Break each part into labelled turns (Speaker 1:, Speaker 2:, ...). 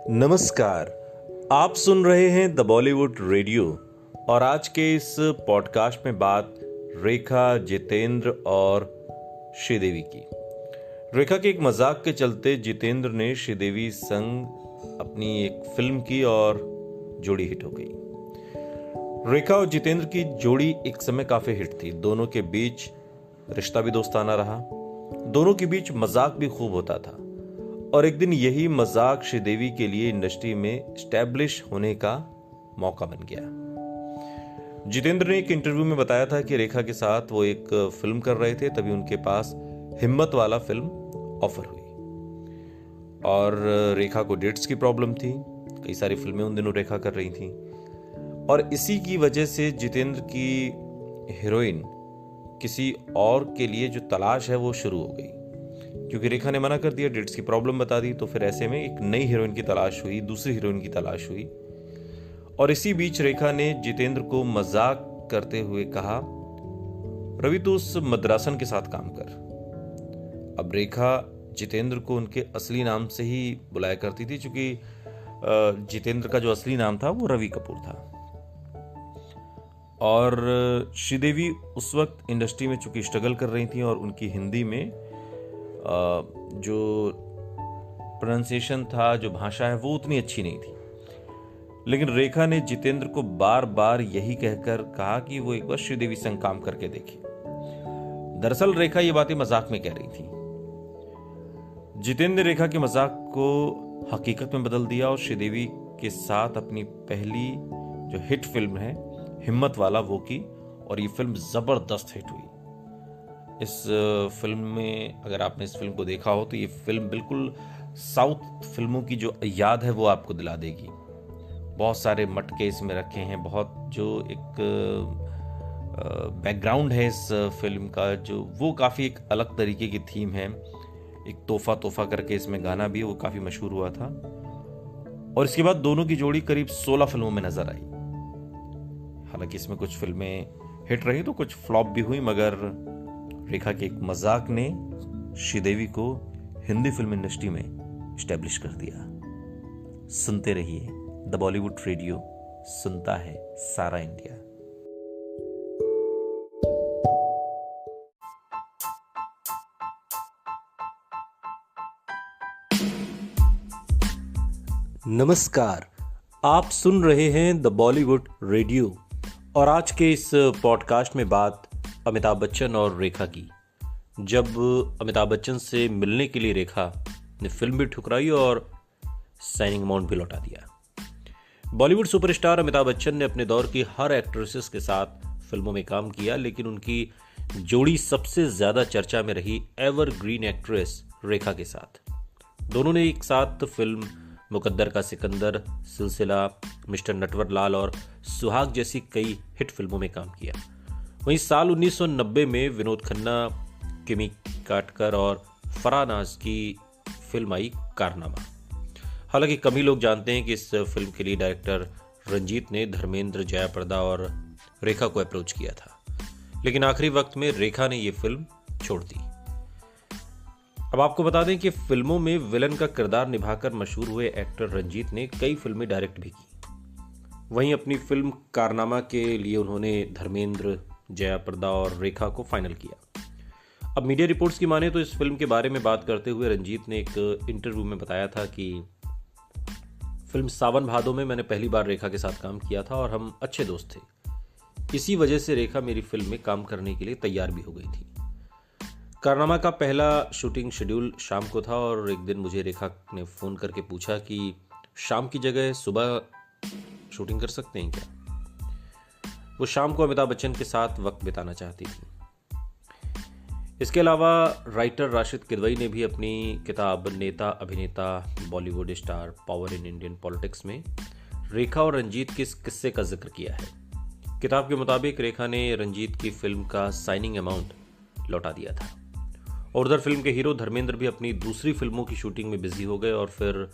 Speaker 1: नमस्कार। आप सुन रहे हैं द बॉलीवुड रेडियो और आज के इस पॉडकास्ट में बात रेखा, जितेंद्र और श्रीदेवी की। रेखा के एक मजाक के चलते जितेंद्र ने श्रीदेवी संग अपनी एक फिल्म की और जोड़ी हिट हो गई। रेखा और जितेंद्र की जोड़ी एक समय काफी हिट थी। दोनों के बीच रिश्ता भी दोस्ताना रहा, दोनों के बीच मजाक भी खूब होता था और एक दिन यही मजाक श्रीदेवी के लिए इंडस्ट्री में स्टैब्लिश होने का मौका बन गया। जितेंद्र ने एक इंटरव्यू में बताया था कि रेखा के साथ वो एक फिल्म कर रहे थे, तभी उनके पास हिम्मत वाला फिल्म ऑफर हुई और रेखा को डेट्स की प्रॉब्लम थी। कई सारी फिल्में उन दिनों रेखा कर रही थी और इसी की वजह से जितेंद्र की हीरोइन किसी और के लिए जो तलाश है वो शुरू हो गई, क्योंकि रेखा ने मना कर दिया, डेट्स की प्रॉब्लम बता दी। तो फिर ऐसे में एक नई हीरोइन की तलाश हुई, दूसरी हीरोइन की तलाश हुई और इसी बीच रेखा ने जितेंद्र को मजाक करते हुए कहा, रवि तू उस मद्रासन के साथ काम कर। अब रेखा जितेंद्र को उनके असली नाम से ही बुलाया करती थी, क्योंकि जितेंद्र का जो असली नाम था वो रवि कपूर था। और श्रीदेवी उस वक्त इंडस्ट्री में चूंकि स्ट्रगल कर रही थी और उनकी हिंदी में जो प्रोनाउंसिएशन था, जो भाषा है, वो उतनी अच्छी नहीं थी। लेकिन रेखा ने जितेंद्र को बार बार यही कहकर कहा कि वो एक बार श्रीदेवी संग काम करके देखे। दरअसल रेखा ये बातें मजाक में कह रही थी। जितेंद्र ने रेखा के मजाक को हकीकत में बदल दिया और श्रीदेवी के साथ अपनी पहली जो हिट फिल्म है हिम्मत वाला वो की और ये फिल्म जबरदस्त हिट हुई। इस फिल्म में अगर आपने इस फिल्म को देखा हो तो ये फिल्म बिल्कुल साउथ फिल्मों की जो याद है वो आपको दिला देगी। बहुत सारे मटके इसमें रखे हैं, बहुत जो एक बैकग्राउंड है इस फिल्म का, जो वो काफ़ी एक अलग तरीके की थीम है। एक तोहफा तोहफा करके इसमें गाना भी है, वो काफ़ी मशहूर हुआ था। और इसके बाद दोनों की जोड़ी करीब 16 फिल्मों में नजर आई। हालांकि इसमें कुछ फिल्में हिट रही तो कुछ फ्लॉप भी हुई, मगर रेखा के एक मजाक ने श्रीदेवी को हिंदी फिल्म इंडस्ट्री में स्टैब्लिश कर दिया। सुनते रहिए द बॉलीवुड रेडियो, सुनता है सारा इंडिया। नमस्कार, आप सुन रहे हैं द बॉलीवुड रेडियो और आज के इस पॉडकास्ट में बात अमिताभ बच्चन और रेखा की। जब अमिताभ बच्चन से मिलने के लिए रेखा ने फिल्म भी ठुकराई और साइनिंग अमाउंट भी लौटा दिया। बॉलीवुड सुपरस्टार अमिताभ बच्चन ने अपने दौर की हर एक्ट्रेसेस के साथ फिल्मों में काम किया, लेकिन उनकी जोड़ी सबसे ज्यादा चर्चा में रही एवरग्रीन एक्ट्रेस रेखा के साथ। दोनों ने एक साथ फिल्म मुकद्दर का सिकंदर, सिलसिला, मिस्टर नटवरलाल और सुहाग जैसी कई हिट फिल्मों में काम किया। वहीं साल 1990 में विनोद खन्ना, किमी काटकर और फराह नाज की फिल्म आई कारनामा। हालांकि कम ही लोग जानते हैं कि इस फिल्म के लिए डायरेक्टर रंजीत ने धर्मेंद्र, जया प्रदा और रेखा को अप्रोच किया था, लेकिन आखिरी वक्त में रेखा ने यह फिल्म छोड़ दी। अब आपको बता दें कि फिल्मों में विलन का किरदार निभाकर मशहूर हुए एक्टर रंजीत ने कई फिल्में डायरेक्ट भी की। वहीं अपनी फिल्म कारनामा के लिए उन्होंने धर्मेंद्र, जया प्रदा और रेखा को फाइनल किया। अब मीडिया रिपोर्ट्स की माने तो इस फिल्म के बारे में बात करते हुए रंजीत ने एक इंटरव्यू में बताया था कि फिल्म सावन भादो में मैंने पहली बार रेखा के साथ काम किया था और हम अच्छे दोस्त थे। इसी वजह से रेखा मेरी फिल्म में काम करने के लिए तैयार भी हो गई थी। कारनामा का पहला शूटिंग शेड्यूल शाम को था और एक दिन मुझे रेखा ने फ़ोन करके पूछा कि शाम की जगह सुबह शूटिंग कर सकते हैं क्या। वो शाम को अमिताभ बच्चन के साथ वक्त बिताना चाहती थी। इसके अलावा राइटर राशिद किदवई ने भी अपनी किताब नेता अभिनेता Bollywood star power in Indian politics में रेखा और रंजीत के इस किस्से का जिक्र किया है। किताब के मुताबिक रेखा ने रंजीत की फिल्म का साइनिंग अमाउंट लौटा दिया था और उधर फिल्म के हीरो धर्मेंद्र भी अपनी दूसरी फिल्मों की शूटिंग में बिजी हो गए और फिर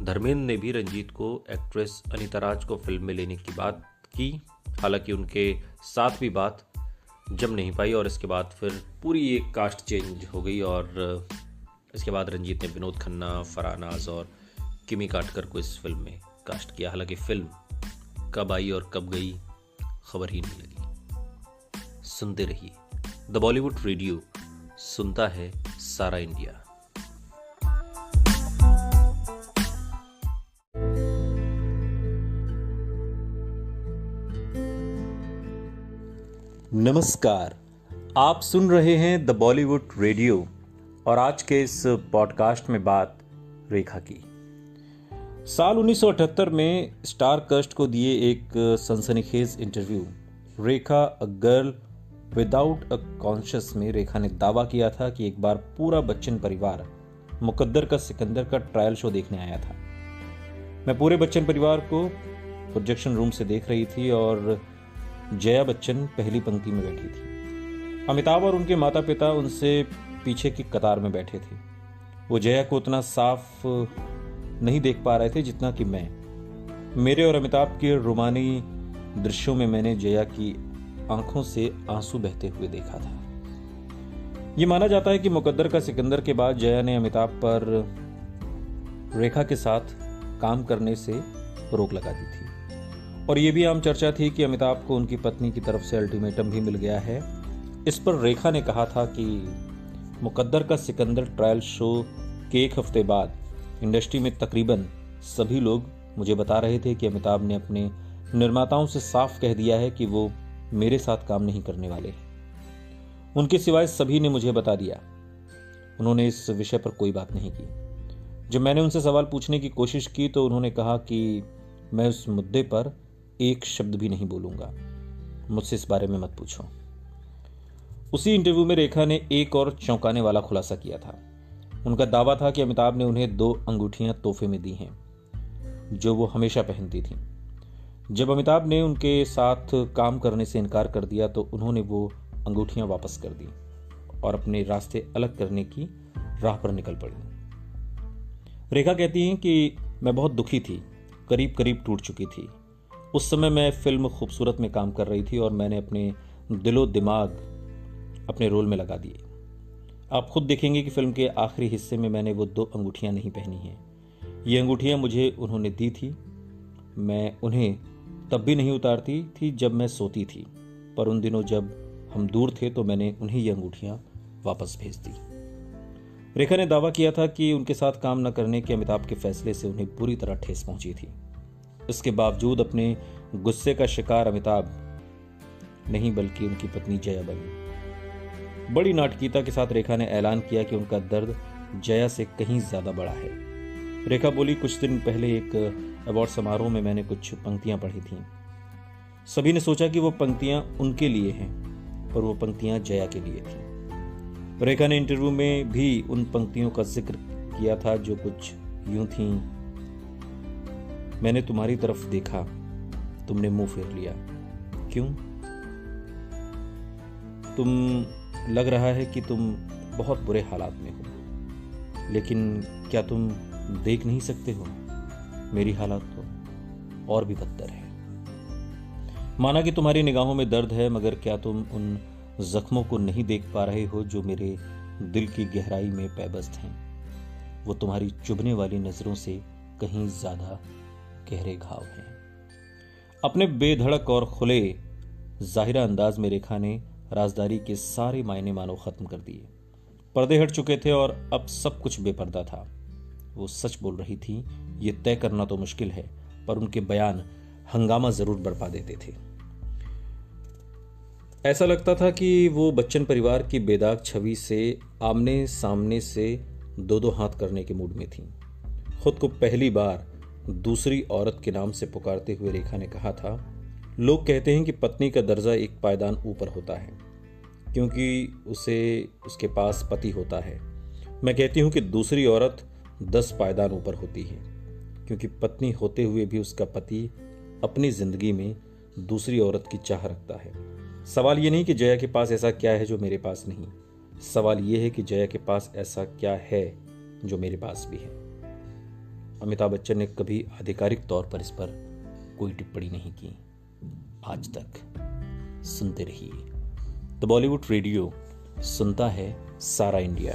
Speaker 1: धर्मेंद्र ने भी रंजीत को एक्ट्रेस अनीता राज को फिल्म में लेने की बात की। हालांकि उनके साथ भी बात जम नहीं पाई और इसके बाद फिर पूरी एक कास्ट चेंज हो गई और इसके बाद रंजीत ने विनोद खन्ना, फराह नाज और किमी काटकर को इस फिल्म में कास्ट किया। हालांकि फिल्म कब आई और कब गई खबर ही नहीं लगी। सुनते रहिए द बॉलीवुड रेडियो, सुनता है सारा इंडिया। नमस्कार, आप सुन रहे हैं द बॉलीवुड रेडियो और आज के इस पॉडकास्ट में बात रेखा की। साल 1978 में स्टार कास्ट को दिए एक सनसनीखेज interview Rekha a girl without a conscious में रेखा ने दावा किया था कि एक बार पूरा बच्चन परिवार मुकद्दर का सिकंदर का ट्रायल शो देखने आया था। मैं पूरे बच्चन परिवार को प्रोजेक्शन रूम से देख रही थी और जया बच्चन पहली पंक्ति में बैठी थी। अमिताभ और उनके माता पिता उनसे पीछे की कतार में बैठे थे। वो जया को उतना साफ नहीं देख पा रहे थे जितना कि मैं। मेरे और अमिताभ के रोमानी दृश्यों में मैंने जया की आंखों से आंसू बहते हुए देखा था। ये माना जाता है कि मुकद्दर का सिकंदर के बाद जया ने अमिताभ पर रेखा के साथ काम करने से रोक लगा दी थी और ये भी आम चर्चा थी कि अमिताभ को उनकी पत्नी की तरफ से अल्टीमेटम भी मिल गया है। इस पर रेखा ने कहा था कि मुकद्दर का सिकंदर ट्रायल शो के एक हफ्ते बाद इंडस्ट्री में तकरीबन सभी लोग मुझे बता रहे थे कि अमिताभ ने अपने निर्माताओं से साफ कह दिया है कि वो मेरे साथ काम नहीं करने वाले। उनके सिवाय सभी ने मुझे बता दिया। उन्होंने इस विषय पर कोई बात नहीं की। जब मैंने उनसे सवाल पूछने की कोशिश की तो उन्होंने कहा कि मैं उस मुद्दे पर एक शब्द भी नहीं बोलूंगा, मुझसे इस बारे में मत पूछो। उसी इंटरव्यू में रेखा ने एक और चौंकाने वाला खुलासा किया था। उनका दावा था कि अमिताभ ने उन्हें 2 अंगूठियां तोहफे में दी हैं जो वो हमेशा पहनती थीं। जब अमिताभ ने उनके साथ काम करने से इनकार कर दिया तो उन्होंने वो अंगूठियां वापस कर दी और अपने रास्ते अलग करने की राह पर निकल पड़ी। रेखा कहती हैं कि मैं बहुत दुखी थी, करीब करीब टूट चुकी थी। उस समय मैं फिल्म खूबसूरत में काम कर रही थी और मैंने अपने दिलो दिमाग अपने रोल में लगा दिए। आप खुद देखेंगे कि फिल्म के आखिरी हिस्से में मैंने वो 2 अंगूठियां नहीं पहनी हैं। ये अंगूठियां मुझे उन्होंने दी थी। मैं उन्हें तब भी नहीं उतारती थी जब मैं सोती थी, पर उन दिनों जब हम दूर थे तो मैंने उन्हें ये अंगूठियां वापस भेज दी। रेखा ने दावा किया था कि उनके साथ काम न करने के अमिताभ के फैसले से उन्हें बुरी तरह ठेस पहुंची थी। इसके बावजूद अपने गुस्से का शिकार अमिताभ नहीं बल्कि उनकी पत्नी जया बनी। बड़ी नाटकीयता के साथ रेखा ने ऐलान किया कि उनका दर्द जया से कहीं ज्यादा बड़ा है। रेखा बोली, कुछ दिन पहले एक अवार्ड समारोह में मैंने कुछ पंक्तियां पढ़ी थीं। सभी ने सोचा कि वो पंक्तियां उनके लिए हैं, पर वो पंक्तियां जया के लिए थीं। रेखा ने इंटरव्यू में भी उन पंक्तियों का जिक्र किया था जो कुछ यूं थीं, मैंने तुम्हारी तरफ देखा, तुमने मुंह फेर लिया। क्यों? तुम लग रहा है कि तुम बहुत बुरे हालात में हो, लेकिन क्या तुम देख नहीं सकते हो मेरी हालात तो और भी बदतर है। माना कि तुम्हारी निगाहों में दर्द है, मगर क्या तुम उन जख्मों को नहीं देख पा रहे हो जो मेरे दिल की गहराई में पैबस्त हैं? वो तुम्हारी चुभने वाली नजरों से कहीं ज्यादा गहरे घाव हैं। अपने बेधड़क और खुले जाहिरा अंदाज में रेखा ने राजदारी के सारे मायने मानो खत्म कर दिए। पर्दे हट चुके थे और अब सब कुछ बेपर्दा था। वो सच बोल रही थी, ये तय करना तो मुश्किल है, पर उनके बयान हंगामा जरूर बरपा देते थे। ऐसा लगता था कि वो बच्चन परिवार की बेदाग छवि से आमने सामने से 2-2 हाथ करने के मूड में थी। खुद को पहली बार दूसरी औरत के नाम से पुकारते हुए रेखा ने कहा था, लोग कहते हैं कि पत्नी का दर्जा एक पायदान ऊपर होता है क्योंकि उसे उसके पास पति होता है। मैं कहती हूं कि दूसरी औरत 10 पायदान ऊपर होती है क्योंकि पत्नी होते हुए भी उसका पति अपनी जिंदगी में दूसरी औरत की चाह रखता है। सवाल ये नहीं कि जया के पास ऐसा क्या है जो मेरे पास नहीं, सवाल ये है कि जया के पास ऐसा क्या है जो मेरे पास भी है। अमिताभ बच्चन ने कभी आधिकारिक तौर पर इस पर कोई टिप्पणी नहीं की आज तक। सुनते रहिए द बॉलीवुड रेडियो, सुनता है सारा इंडिया।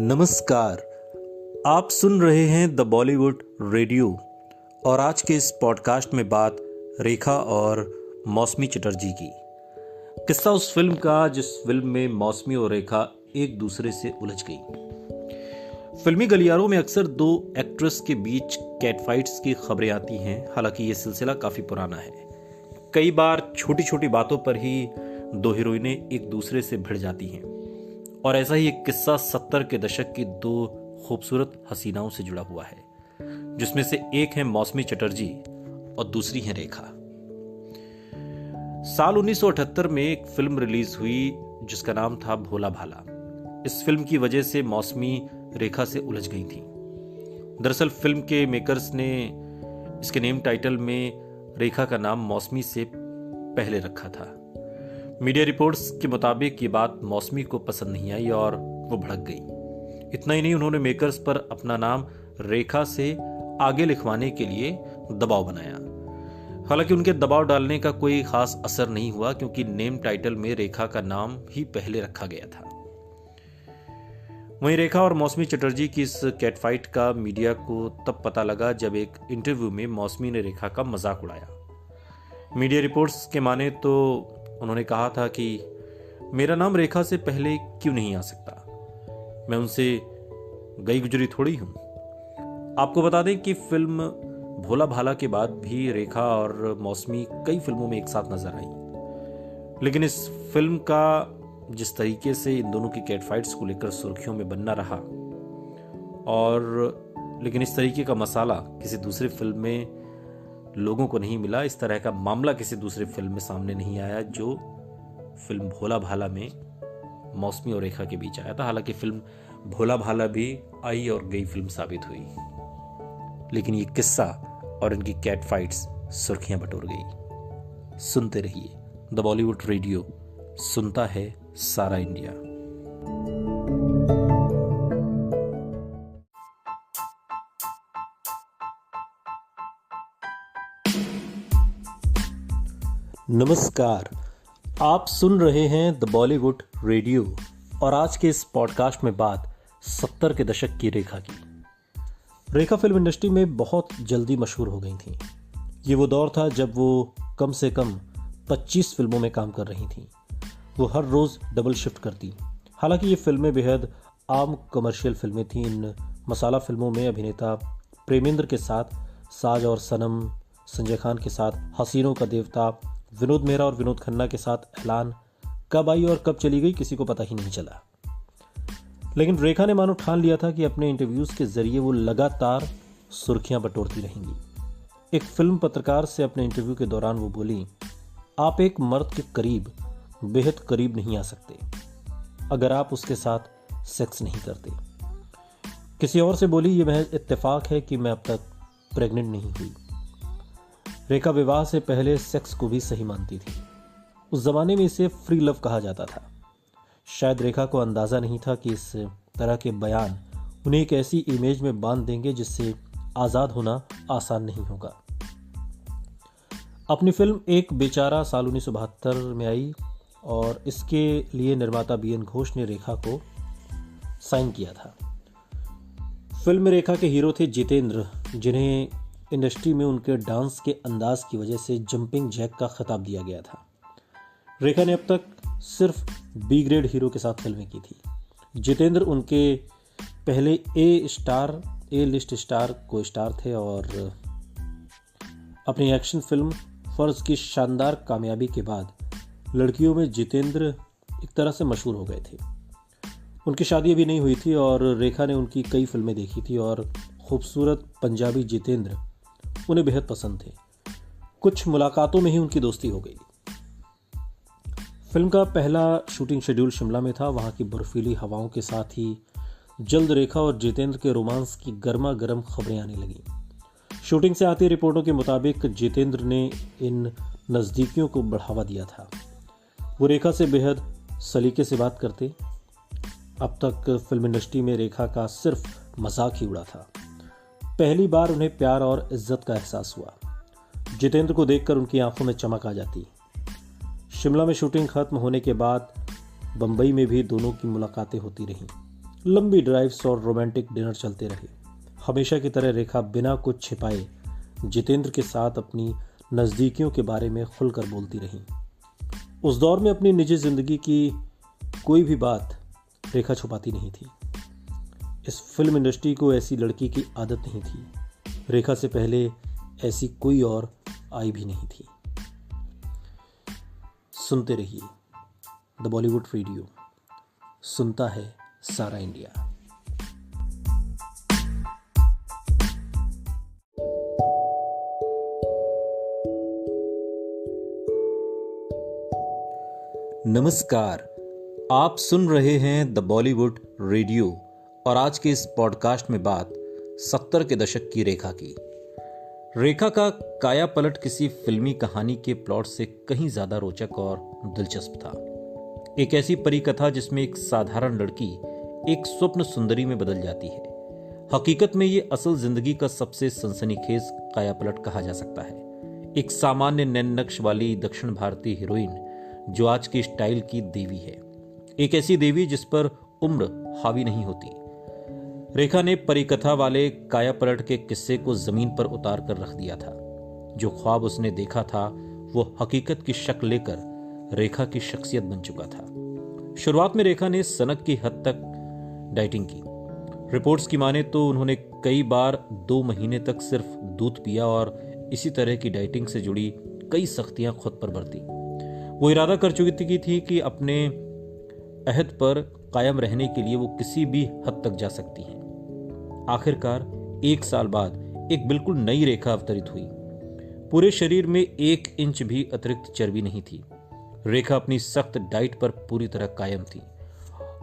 Speaker 1: नमस्कार, आप सुन रहे हैं द बॉलीवुड रेडियो और आज के इस पॉडकास्ट में बात रेखा और मौसमी चटर्जी की। किस्सा उस फिल्म का जिस फिल्म में मौसमी और रेखा एक दूसरे से उलझ गई। फिल्मी गलियारों में अक्सर दो एक्ट्रेस के बीच कैटफाइट्स की खबरें आती हैं। हालांकि ये सिलसिला काफी पुराना है। कई बार छोटी छोटी बातों पर ही दो हीरोइनें एक दूसरे से भिड़ जाती हैं और ऐसा ही एक किस्सा 70 के दशक की दो खूबसूरत हसीनाओं से जुड़ा हुआ है, जिसमें से एक है मौसमी चटर्जी और दूसरी है रेखा। साल 1978 में एक फिल्म रिलीज हुई जिसका नाम था भोला भाला। इस फिल्म की वजह से मौसमी रेखा से उलझ गई थी। दरअसल फिल्म के मेकर्स ने इसके नेम टाइटल में रेखा का नाम मौसमी से पहले रखा था। मीडिया रिपोर्ट्स के मुताबिक ये बात मौसमी को पसंद नहीं आई और वो भड़क गई। इतना ही नहीं, उन्होंने मेकर्स पर अपना नाम रेखा से आगे लिखवाने के लिए दबाव बनाया। हालांकि उनके दबाव डालने का कोई खास असर नहीं हुआ, क्योंकि नेम टाइटल में रेखा का नाम ही पहले रखा गया था। वहीं रेखा और मौसमी चटर्जी की इस कैटफाइट का मीडिया को तब पता लगा जब एक इंटरव्यू में मौसमी ने रेखा का मजाक उड़ाया। मीडिया रिपोर्ट्स के माने तो उन्होंने कहा था कि मेरा नाम रेखा से पहले क्यों नहीं आ सकता, मैं उनसे गई गुजरी थोड़ी हूं। आपको बता दें कि फिल्म भोला भाला के बाद भी रेखा और मौसमी कई फिल्मों में एक साथ नजर आई, लेकिन इस फिल्म का जिस तरीके से इन दोनों की कैटफाइट्स को लेकर सुर्खियों में बनना रहा, और लेकिन इस तरीके का मसाला किसी दूसरी फिल्म में लोगों को नहीं मिला। इस तरह का मामला किसी दूसरी फिल्म में सामने नहीं आया जो फिल्म भोला भाला में मौसमी और रेखा के बीच आया था। हालांकि फिल्म भोला भाला भी आई और गई फिल्म साबित हुई, लेकिन ये किस्सा और इनकी कैट फाइट्स सुर्खियां बटोर गई। सुनते रहिए द बॉलीवुड रेडियो, सुनता है सारा इंडिया। नमस्कार, आप सुन रहे हैं द बॉलीवुड रेडियो और आज के इस पॉडकास्ट में बात 70 के दशक की रेखा की। रेखा फिल्म इंडस्ट्री में बहुत जल्दी मशहूर हो गई थी। ये वो दौर था जब वो कम से कम 25 फिल्मों में काम कर रही थी। वो हर रोज डबल शिफ्ट करती। हालांकि ये फिल्में बेहद आम कमर्शियल फिल्में थीं। इन मसाला फिल्मों में अभिनेता प्रेमेंद्र के साथ साज और सनम, संजय खान के साथ हसीनों का देवता, विनोद मेहरा और विनोद खन्ना के साथ ऐलान कब आई और कब चली गई किसी को पता ही नहीं चला। लेकिन रेखा ने मानो ठान लिया था कि अपने इंटरव्यूज के जरिए वो लगातार सुर्खियां बटोरती रहेंगी। एक फिल्म पत्रकार से अपने इंटरव्यू के दौरान वो बोली, आप एक मर्द के करीब, बेहद करीब नहीं आ सकते अगर आप उसके साथ सेक्स नहीं करते। किसी और से बोली, ये महज इत्तेफाक है कि मैं अब तक प्रेग्नेंट नहीं हुई। रेखा विवाह से पहले सेक्स को भी सही मानती थी। उस जमाने में इसे फ्री लव कहा जाता था। शायद रेखा को अंदाजा नहीं था कि इस तरह के बयान उन्हें एक ऐसी इमेज में बांध देंगे जिससे आजाद होना आसान नहीं होगा। अपनी फिल्म एक बेचारा साल 1972 में आई और इसके लिए निर्माता बीएन घोष ने रेखा को साइन किया था। फिल्म में रेखा के हीरो थे जितेंद्र, जिन्हें इंडस्ट्री में उनके डांस के अंदाज की वजह से जंपिंग जैक का खिताब दिया गया था। रेखा ने अब तक सिर्फ बी ग्रेड हीरो के साथ फिल्में की थी। जितेंद्र उनके पहले ए लिस्ट स्टार को स्टार थे और अपनी एक्शन फिल्म फर्ज की शानदार कामयाबी के बाद लड़कियों में जितेंद्र एक तरह से मशहूर हो गए थे। उनकी शादी अभी नहीं हुई थी और रेखा ने उनकी कई फिल्में देखी थी और खूबसूरत पंजाबी जितेंद्र उन्हें बेहद पसंद थे। कुछ मुलाकातों में ही उनकी दोस्ती हो गई। फिल्म का पहला शूटिंग शेड्यूल शिमला में था। वहां की बर्फीली हवाओं के साथ ही जल्द रेखा और जितेंद्र के रोमांस की गर्मा गर्म खबरें आने लगी। शूटिंग से आती रिपोर्टों के मुताबिक जितेंद्र ने इन नज़दीकियों को बढ़ावा दिया था। वो रेखा से बेहद सलीके से बात करते। अब तक फिल्म इंडस्ट्री में रेखा का सिर्फ मजाक ही उड़ा था। पहली बार उन्हें प्यार और इज्जत का एहसास हुआ। जितेंद्र को देखकर उनकी आंखों में चमक आ जाती। शिमला में शूटिंग खत्म होने के बाद बंबई में भी दोनों की मुलाकातें होती रहीं। लंबी ड्राइव्स और रोमांटिक डिनर चलते रहे। हमेशा की तरह रेखा बिना कुछ छिपाए जितेंद्र के साथ अपनी नज़दीकियों के बारे में खुलकर बोलती रही। उस दौर में अपनी निजी जिंदगी की कोई भी बात रेखा छुपाती नहीं थी। इस फिल्म इंडस्ट्री को ऐसी लड़की की आदत नहीं थी। रेखा से पहले ऐसी कोई और आई भी नहीं थी। सुनते रहिए द बॉलीवुड रेडियो, सुनता है सारा इंडिया। नमस्कार, आप सुन रहे हैं द बॉलीवुड रेडियो और आज के इस पॉडकास्ट में बात 70 के दशक की रेखा की। रेखा का काया पलट किसी फिल्मी कहानी के प्लॉट से कहीं ज्यादा रोचक और दिलचस्प था। एक ऐसी परिकथा जिसमें एक साधारण लड़की एक स्वप्न सुंदरी में बदल जाती है। हकीकत में ये असल जिंदगी का सबसे सनसनीखेज काया पलट कहा जा सकता है। एक सामान्य नैन नक्श वाली दक्षिण भारतीय हीरोइन जो आज की स्टाइल की देवी है, एक ऐसी देवी जिस पर उम्र हावी नहीं होती। रेखा ने परिकथा वाले काया पलट के किस्से को जमीन पर उतार कर रख दिया था। जो ख्वाब उसने देखा था वो हकीकत की शक्ल लेकर रेखा की शख्सियत बन चुका था। शुरुआत में रेखा ने सनक की हद तक डाइटिंग की। रिपोर्ट्स की माने तो उन्होंने कई बार 2 महीने तक सिर्फ दूध पिया और इसी तरह की डाइटिंग से जुड़ी कई सख्तियां खुद पर बरती। वो इरादा कर चुकी थी कि अपने अहद पर कायम रहने के लिए वो किसी भी हद तक जा सकती हैं। आखिरकार 1 साल बाद एक बिल्कुल नई रेखा अवतरित हुई। पूरे शरीर में 1 इंच भी अतिरिक्त चर्बी नहीं थी। रेखा अपनी सख्त डाइट पर पूरी तरह कायम थी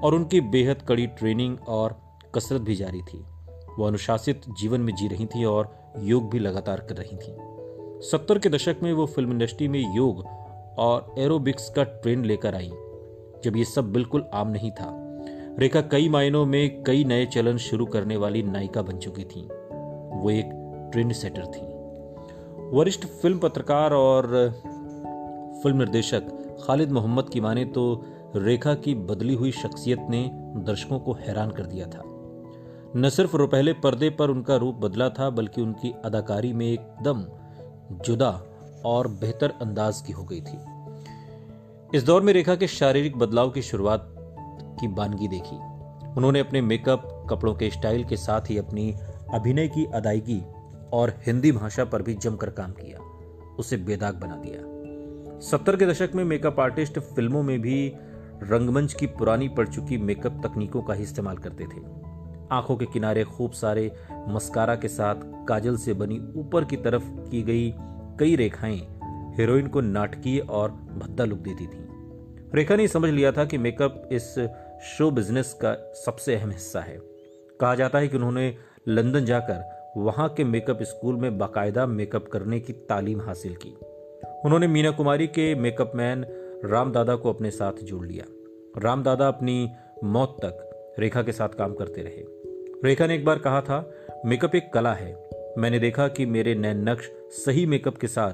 Speaker 1: और उनकी बेहद कड़ी ट्रेनिंग और कसरत भी जारी थी। वो अनुशासित जीवन में जी रही थी और योग भी लगातार कर रही थी। 70 के दशक में वो फिल्म इंडस्ट्री में योग और एरोबिक्स का ट्रेंड लेकर आई, जब ये सब बिल्कुल आम नहीं था। रेखा कई मायनों में कई नए चलन शुरू करने वाली नायिका बन चुकी थी। वो एक ट्रेंड सेटर थी। वरिष्ठ फिल्म पत्रकार और फिल्म निर्देशक खालिद मोहम्मद की माने तो रेखा की बदली हुई शख्सियत ने दर्शकों को हैरान कर दिया था। न सिर्फ रुपहले पर्दे पर उनका रूप बदला था, बल्कि उनकी अदाकारी में एकदम जुदा और बेहतर अंदाज की हो गई थी। इस दौर में रेखा के शारीरिक बदलाव की शुरुआत की बानगी देखी। उन्होंने अपने मेकअप, कपड़ों के स्टाइल के साथ ही अपनी अभिनय की अदायगी और हिंदी भाषा पर भी जमकर काम किया, उसे बेदाग बना दिया। 70 के दशक में मेकअप आर्टिस्ट फिल्मों में भी रंगमंच की पुरानी पड़ चुकी मेकअप तकनीकों का ही इस्तेमाल करते थे। आंखों के किनारे खूब सारे मस्कारा के साथ काजल से बनी ऊपर की तरफ की गई कई रेखाएं हीरोइन को नाटकीय और भद्दा लुक देती थी। रेखा ने समझ लिया था कि मेकअप इस शो बिजनेस का सबसे अहम हिस्सा है। कहा जाता है कि उन्होंने लंदन जाकर वहां के मेकअप स्कूल में बाकायदा मेकअप करने की तालीम हासिल की। उन्होंने मीना कुमारी के मेकअप मैन राम दादा को अपने साथ जोड़ लिया। राम दादा अपनी मौत तक रेखा के साथ काम करते रहे। रेखा ने एक बार कहा था, मेकअप एक कला है। मैंने देखा कि मेरे नैन नक्श सही मेकअप के साथ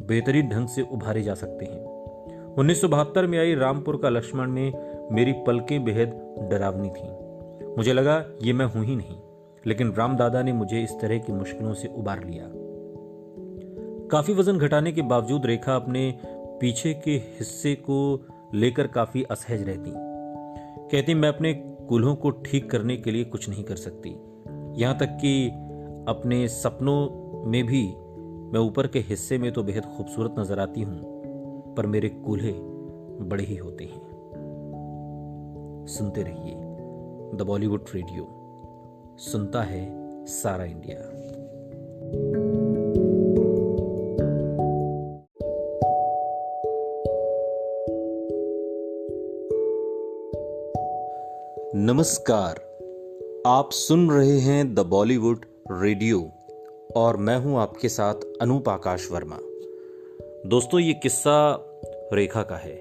Speaker 1: बेहतरीन ढंग से उभारे जा सकते हैं। 1972 में आई रामपुर का लक्ष्मण में मेरी पलकें बेहद डरावनी थीं। मुझे लगा ये मैं हूं ही नहीं, लेकिन राम दादा ने मुझे इस तरह की मुश्किलों से उबार लिया। काफी वजन घटाने के बावजूद रेखा अपने पीछे के हिस्से को लेकर काफी असहज रहती। कहती, मैं अपने कूल्हों को ठीक करने के लिए कुछ नहीं कर सकती। यहां तक कि अपने सपनों में भी मैं ऊपर के हिस्से में तो बेहद खूबसूरत नजर आती हूं, पर मेरे कूल्हे बड़े ही होते हैं। सुनते रहिए द बॉलीवुड रेडियो, सुनता है सारा इंडिया। नमस्कार, आप सुन रहे हैं द बॉलीवुड रेडियो और मैं हूं आपके साथ अनूप आकाश वर्मा। दोस्तों, ये किस्सा रेखा का है।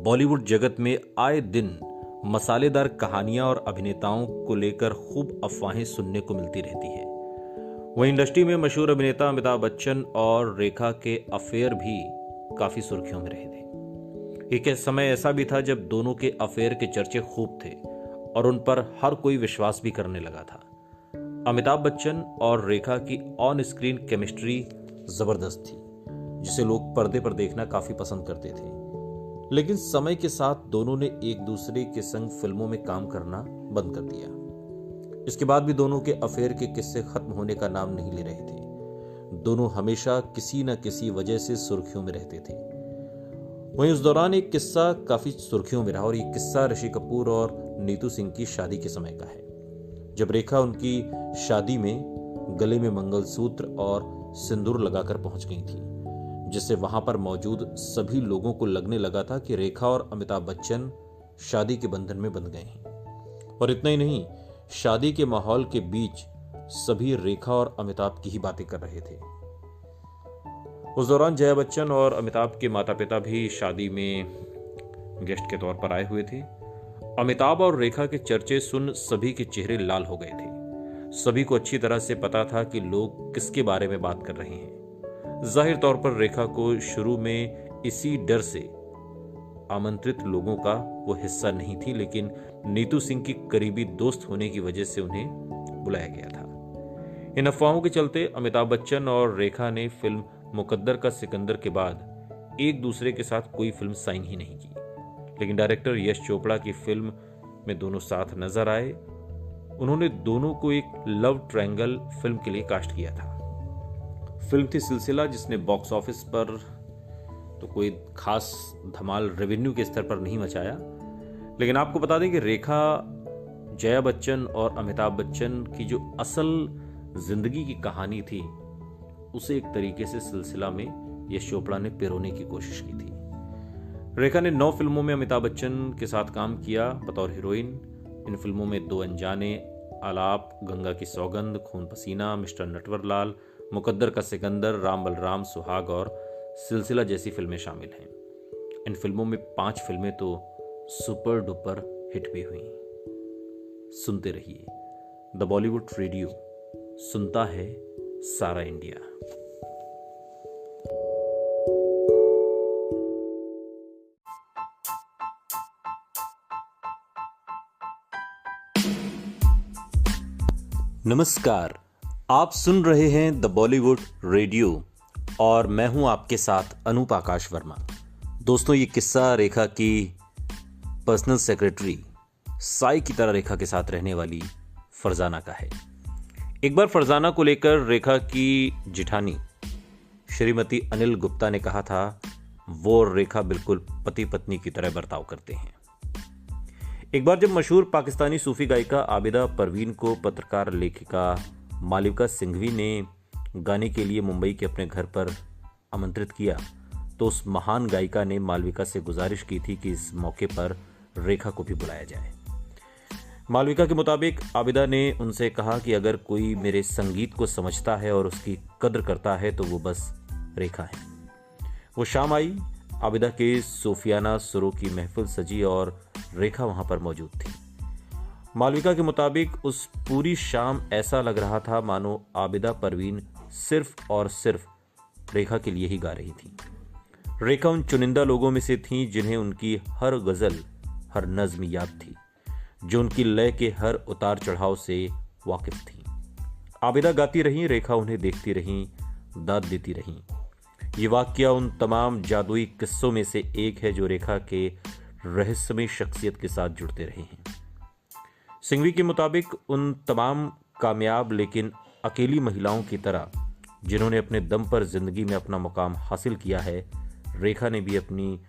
Speaker 1: बॉलीवुड जगत में आए दिन मसालेदार कहानियां और अभिनेताओं को लेकर खूब अफवाहें सुनने को मिलती रहती है। वहीं इंडस्ट्री में मशहूर अभिनेता अमिताभ बच्चन और रेखा के अफेयर भी काफी सुर्खियों में रहे थे। एक समय ऐसा भी था जब दोनों के अफेयर के चर्चे खूब थे और उन पर हर कोई विश्वास भी करने लगा था। अमिताभ बच्चन और रेखा की ऑन स्क्रीन केमिस्ट्री जबरदस्त थी, जिसे लोग पर्दे पर देखना काफी पसंद करते थे। लेकिन समय के साथ दोनों ने एक दूसरे के संग फिल्मों में काम करना बंद कर दिया। इसके बाद भी दोनों के अफेयर के किस्से खत्म होने का नाम नहीं ले रहे थे। दोनों हमेशा किसी न किसी वजह से सुर्खियों में रहते थे। वहीं उस दौरान एक किस्सा काफी सुर्खियों में रहा, और ये किस्सा ऋषि कपूर और नीतू सिंह की शादी के समय का है, जब रेखा उनकी शादी में गले में मंगलसूत्र और सिंदूर लगाकर पहुंच गई थी, जिससे वहां पर मौजूद सभी लोगों को लगने लगा था कि रेखा और अमिताभ बच्चन शादी के बंधन में बंध गए हैं। और इतना ही नहीं, शादी के माहौल के बीच सभी रेखा और अमिताभ की ही बातें कर रहे थे। उस दौरान जया बच्चन और अमिताभ के माता पिता भी शादी में गेस्ट के तौर पर आए हुए थे। अमिताभ और रेखा के चर्चे सुन सभी के चेहरे लाल हो गए थे। सभी को अच्छी तरह से पता था कि लोग किसके बारे में बात कर रहे हैं। जाहिर तौर पर रेखा को शुरू में इसी डर से आमंत्रित लोगों का वो हिस्सा नहीं थी, लेकिन नीतू सिंह की करीबी दोस्त होने की वजह से उन्हें बुलाया गया था। इन अफवाहों के चलते अमिताभ बच्चन और रेखा ने फिल्म मुकद्दर का सिकंदर के बाद एक दूसरे के साथ कोई फिल्म साइन ही नहीं की। लेकिन डायरेक्टर यश चोपड़ा की फिल्म में दोनों साथ नजर आए। उन्होंने दोनों को एक लव ट्रायंगल फिल्म के लिए कास्ट किया था। फिल्म थी सिलसिला, जिसने बॉक्स ऑफिस पर तो कोई खास धमाल रेवेन्यू के स्तर पर नहीं मचाया। लेकिन आपको बता दें कि रेखा, जया बच्चन और अमिताभ बच्चन की जो असल जिंदगी की कहानी थी, उसे एक तरीके से सिलसिला में यश चोपड़ा ने पिरोने की कोशिश की थी। रेखा ने 9 फिल्मों में अमिताभ बच्चन के साथ काम किया बतौर हीरोइन। इन फिल्मों में 2 अनजाने, आलाप, गंगा की सौगंध, खून पसीना, मिस्टर नटवरलाल, मुकद्दर का सिकंदर, राम बलराम, सुहाग और सिलसिला जैसी फिल्में शामिल हैं। इन फिल्मों में 5 फिल्में तो सुपर डुपर हिट भी हुई। सुनते रहिए द बॉलीवुड रेडियो, सुनता है सारा इंडिया। नमस्कार, आप सुन रहे हैं द बॉलीवुड रेडियो और मैं हूं आपके साथ अनूप आकाश वर्मा। दोस्तों, ये किस्सा रेखा की पर्सनल सेक्रेटरी साई की तरह रेखा के साथ रहने वाली फरजाना का है। एक बार फरजाना को लेकर रेखा की जिठानी श्रीमती अनिल गुप्ता ने कहा था, वो और रेखा बिल्कुल पति पत्नी की तरह बर्ताव करते हैं। एक बार जब मशहूर पाकिस्तानी सूफी गायिका आबिदा परवीन को पत्रकार लेखिका मालविका सिंघवी ने गाने के लिए मुंबई के अपने घर पर आमंत्रित किया, तो उस महान गायिका ने मालविका से गुजारिश की थी कि इस मौके पर रेखा को भी बुलाया जाए। मालविका के मुताबिक आबिदा ने उनसे कहा कि अगर कोई मेरे संगीत को समझता है और उसकी कद्र करता है तो वो बस रेखा है। वो शाम आई, आबिदा के सूफियाना सुरों की महफिल सजी और रेखा वहां पर मौजूद थी। मालविका के मुताबिक उस पूरी शाम ऐसा लग रहा था मानो आबिदा परवीन सिर्फ और सिर्फ रेखा के लिए ही गा रही थी। रेखा उन चुनिंदा लोगों में से थीं जिन्हें उनकी हर गजल, हर नज्म याद थी, जो उनकी लय के हर उतार चढ़ाव से वाकिफ थी। आबिदा गाती रहीं, रेखा उन्हें देखती रहीं, दाद देती रहीं। ये वाकया उन तमाम जादुई किस्सों में से एक है जो रेखा के रहस्यमय शख्सियत के साथ जुड़ते रहे हैं। सिंघवी के मुताबिक उन तमाम कामयाब लेकिन अकेली महिलाओं की तरह जिन्होंने अपने दम पर जिंदगी में अपना मुकाम हासिल किया है, रेखा ने भी अपनी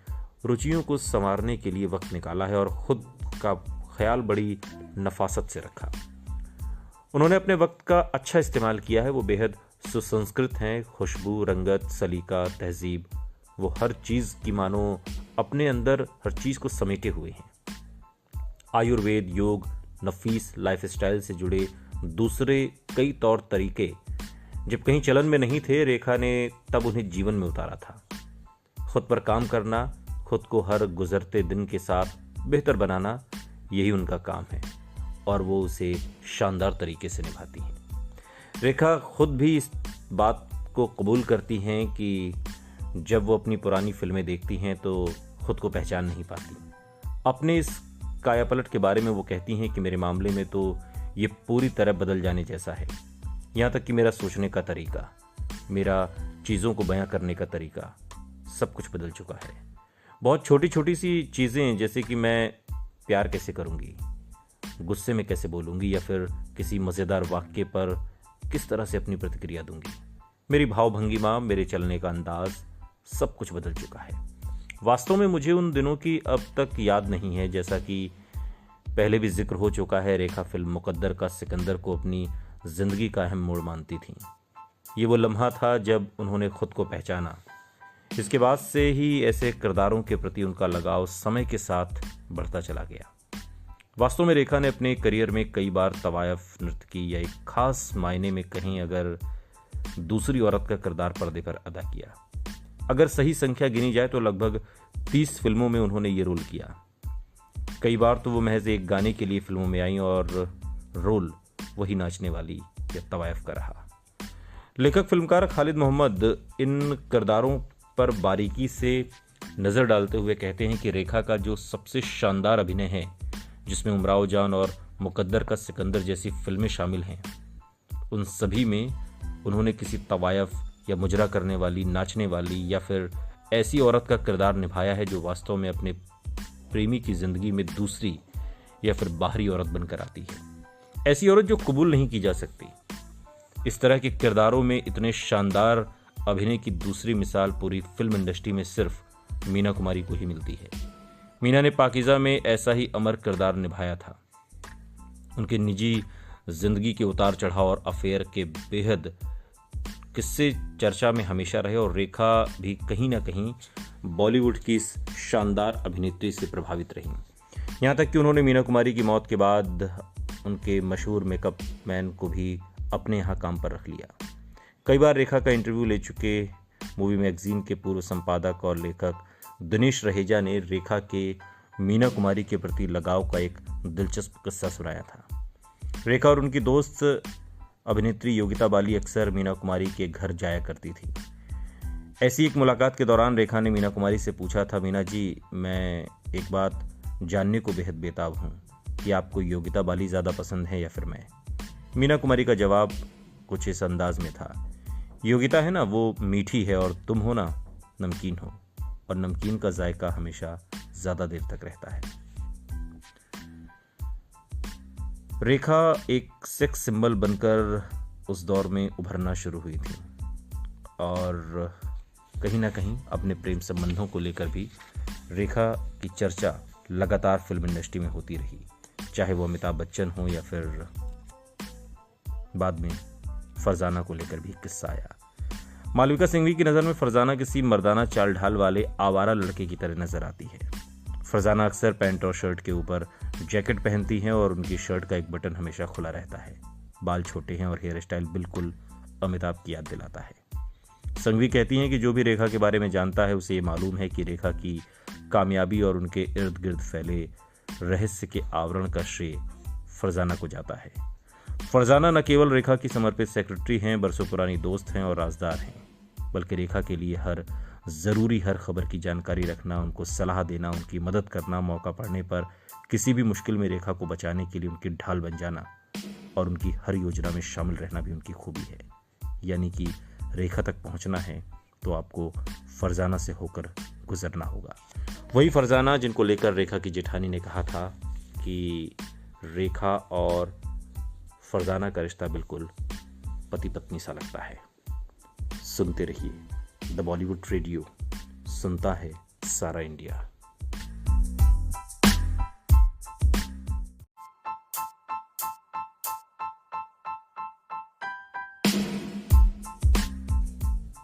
Speaker 1: रुचियों को संवारने के लिए वक्त निकाला है और खुद का ख्याल बड़ी नफासत से रखा। उन्होंने अपने वक्त का अच्छा इस्तेमाल किया है। वो बेहद सुसंस्कृत हैं। खुशबू, रंगत, सलीका, तहजीब, वो हर चीज की मानो अपने अंदर हर चीज को समेटे हुए हैं। आयुर्वेद, योग, नफीस लाइफस्टाइल से जुड़े दूसरे कई तौर तरीके जब कहीं चलन में नहीं थे, रेखा ने तब उन्हें जीवन में उतारा था। खुद पर काम करना, खुद को हर गुजरते दिन के साथ बेहतर बनाना, यही उनका काम है और वो उसे शानदार तरीके से निभाती हैं। रेखा खुद भी इस बात को कबूल करती हैं कि जब वो अपनी पुरानी फिल्में देखती हैं तो खुद को पहचान नहीं पाती। अपने इस कायापलट के बारे में वो कहती हैं कि मेरे मामले में तो ये पूरी तरह बदल जाने जैसा है। यहाँ तक कि मेरा सोचने का तरीका, मेरा चीज़ों को बयां करने का तरीका, सब कुछ बदल चुका है। बहुत छोटी छोटी सी चीज़ें, जैसे कि मैं प्यार कैसे करूँगी, गुस्से में कैसे बोलूँगी, या फिर किसी मज़ेदार वाक्य पर किस तरह से अपनी प्रतिक्रिया दूंगी, मेरी भावभंगिमा, मेरे चलने का अंदाज, सब कुछ बदल चुका है। वास्तव में मुझे उन दिनों की अब तक याद नहीं है। जैसा कि पहले भी जिक्र हो चुका है, रेखा फिल्म मुकद्दर का सिकंदर को अपनी जिंदगी का अहम मोड़ मानती थीं। ये वो लम्हा था जब उन्होंने खुद को पहचाना। इसके बाद से ही ऐसे किरदारों के प्रति उनका लगाव समय के साथ बढ़ता चला गया। वास्तव में रेखा ने अपने करियर में कई बार तवायफ नृत्य की, या एक खास मायने में कहीं अगर दूसरी औरत का किरदार पर्दे पर अदा किया। अगर सही संख्या गिनी जाए तो लगभग 30 फिल्मों में उन्होंने ये रोल किया। कई बार तो वो महज एक गाने के लिए फिल्मों में आई और रोल वही नाचने वाली या तवायफ का रहा। लेखक फिल्मकार खालिद मोहम्मद इन किरदारों पर बारीकी से नजर डालते हुए कहते हैं कि रेखा का जो सबसे शानदार अभिनय है, जिसमें उमराव जान और मुकद्दर का सिकंदर जैसी फिल्में शामिल हैं, उन सभी में उन्होंने किसी तवायफ या मुजरा करने वाली, नाचने वाली, या फिर ऐसी औरत का किरदार निभाया है जो वास्तव में अपने प्रेमी की जिंदगी में दूसरी या फिर बाहरी औरत बनकर आती है। ऐसी औरत जो कबूल नहीं की जा सकती। इस तरह के किरदारों में इतने शानदार अभिनय की दूसरी मिसाल पूरी फिल्म इंडस्ट्री में सिर्फ मीना कुमारी को ही मिलती है। मीना ने पाकीज़ा में ऐसा ही अमर किरदार निभाया था। उनके निजी जिंदगी के उतार चढ़ाव और अफेयर के बेहद किस्से चर्चा में हमेशा रहे, और रेखा भी कहीं ना कहीं बॉलीवुड की इस शानदार अभिनेत्री से प्रभावित रहीं। यहाँ तक कि उन्होंने मीना कुमारी की मौत के बाद उनके मशहूर मेकअप मैन को भी अपने यहाँ काम पर रख लिया। कई बार रेखा का इंटरव्यू ले चुके मूवी मैगजीन के पूर्व संपादक और लेखक दिनेश रहेजा ने रेखा के मीना कुमारी के प्रति लगाव का एक दिलचस्प किस्सा सुनाया था। रेखा और उनकी दोस्त अभिनेत्री योगिता बाली अक्सर मीना कुमारी के घर जाया करती थी। ऐसी एक मुलाकात के दौरान रेखा ने मीना कुमारी से पूछा था, मीना जी, मैं एक बात जानने को बेहद बेताब हूँ कि आपको योगिता बाली ज़्यादा पसंद है या फिर मैं। मीना कुमारी का जवाब कुछ इस अंदाज में था, योगिता है ना वो मीठी है और तुम हो ना नमकीन हो, और नमकीन का जायका हमेशा ज़्यादा देर तक रहता है। रेखा एक सेक्स सिंबल बनकर उस दौर में उभरना शुरू हुई थी, और कहीं ना कहीं अपने प्रेम संबंधों को लेकर भी रेखा की चर्चा लगातार फिल्म इंडस्ट्री में होती रही, चाहे वो अमिताभ बच्चन हो या फिर बाद में फरजाना को लेकर भी किस्सा आया। मालविका सिंघवी की नज़र में फरजाना किसी मर्दाना चाल ढाल वाले आवारा लड़के की तरह नजर आती है। फरजाना अक्सर पैंट और शर्ट के ऊपर जैकेट पहनती हैं और उनकी शर्ट का एक बटन हमेशा खुला रहता है। बाल छोटे हैं और हेयर स्टाइल बिल्कुल अमिताभ की याद दिलाता है। संघवी कहती हैं कि जो भी रेखा के बारे में जानता है उसे ये मालूम है कि रेखा की कामयाबी और उनके इर्द गिर्द फैले रहस्य के आवरण का श्रेय फरजाना को जाता है। फरजाना न केवल रेखा की समर्पित सेक्रेटरी हैं, बरसों पुरानी दोस्त हैं और राजदार हैं, बल्कि रेखा के लिए हर खबर की जानकारी रखना, उनको सलाह देना, उनकी मदद करना, मौका पड़ने पर किसी भी मुश्किल में रेखा को बचाने के लिए उनकी ढाल बन जाना और उनकी हर योजना में शामिल रहना भी उनकी खूबी है। यानी कि रेखा तक पहुंचना है तो आपको फरजाना से होकर गुजरना होगा। वही फरजाना जिनको लेकर रेखा की जेठानी ने कहा था कि रेखा और फरजाना का रिश्ता बिल्कुल पति पत्नी सा लगता है। सुनते रहिए द बॉलीवुड रेडियो, सुनता है सारा इंडिया।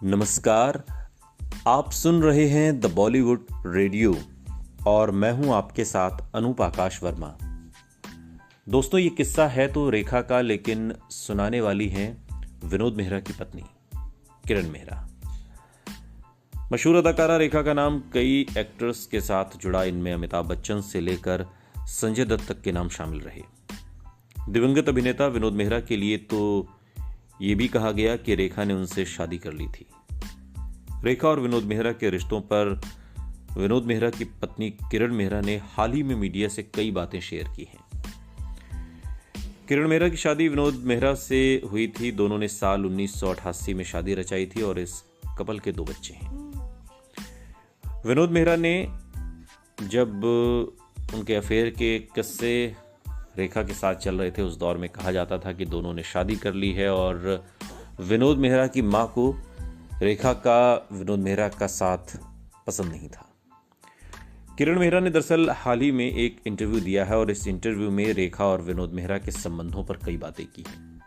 Speaker 1: नमस्कार, आप सुन रहे हैं द बॉलीवुड रेडियो और मैं हूं आपके साथ अनूप आकाश वर्मा। दोस्तों, ये किस्सा है तो रेखा का, लेकिन सुनाने वाली हैं विनोद मेहरा की पत्नी किरण मेहरा। मशहूर अदाकारा रेखा का नाम कई एक्टर्स के साथ जुड़ा। इनमें अमिताभ बच्चन से लेकर संजय दत्त तक के नाम शामिल रहे। दिवंगत अभिनेता विनोद मेहरा के लिए तो ये भी कहा गया कि रेखा ने उनसे शादी कर ली थी। रेखा और विनोद मेहरा के रिश्तों पर विनोद मेहरा की पत्नी किरण मेहरा ने हाल ही में मीडिया से कई बातें शेयर की हैं। किरण मेहरा की शादी विनोद मेहरा से हुई थी। दोनों ने साल 1988 में शादी रचाई थी और इस कपल के 2 बच्चे हैं। विनोद मेहरा ने जब उनके अफेयर के किस्से रेखा के साथ चल रहे थे, उस दौर में कहा जाता था कि दोनों ने शादी कर ली है और विनोद मेहरा की मां को रेखा का विनोद मेहरा का साथ पसंद नहीं था। किरण मेहरा ने दरअसल हाल ही में एक इंटरव्यू दिया है और इस इंटरव्यू में रेखा और विनोद मेहरा के संबंधों पर कई बातें की हैं।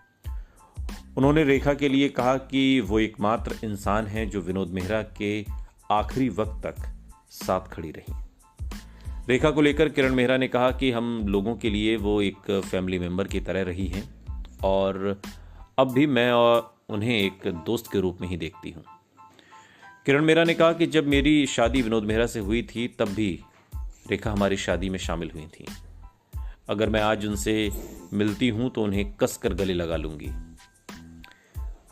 Speaker 1: उन्होंने रेखा के लिए कहा कि वो एकमात्र इंसान है जो विनोद मेहरा के आखिरी वक्त तक साथ खड़ी रही। रेखा को लेकर किरण मेहरा ने कहा कि हम लोगों के लिए वो एक फैमिली मेंबर की तरह रही हैं और अब भी मैं और उन्हें एक दोस्त के रूप में ही देखती हूँ। किरण मेहरा ने कहा कि जब मेरी शादी विनोद मेहरा से हुई थी तब भी रेखा हमारी शादी में शामिल हुई थी। अगर मैं आज उनसे मिलती हूँ तो उन्हें कसकर गले लगा लूंगी।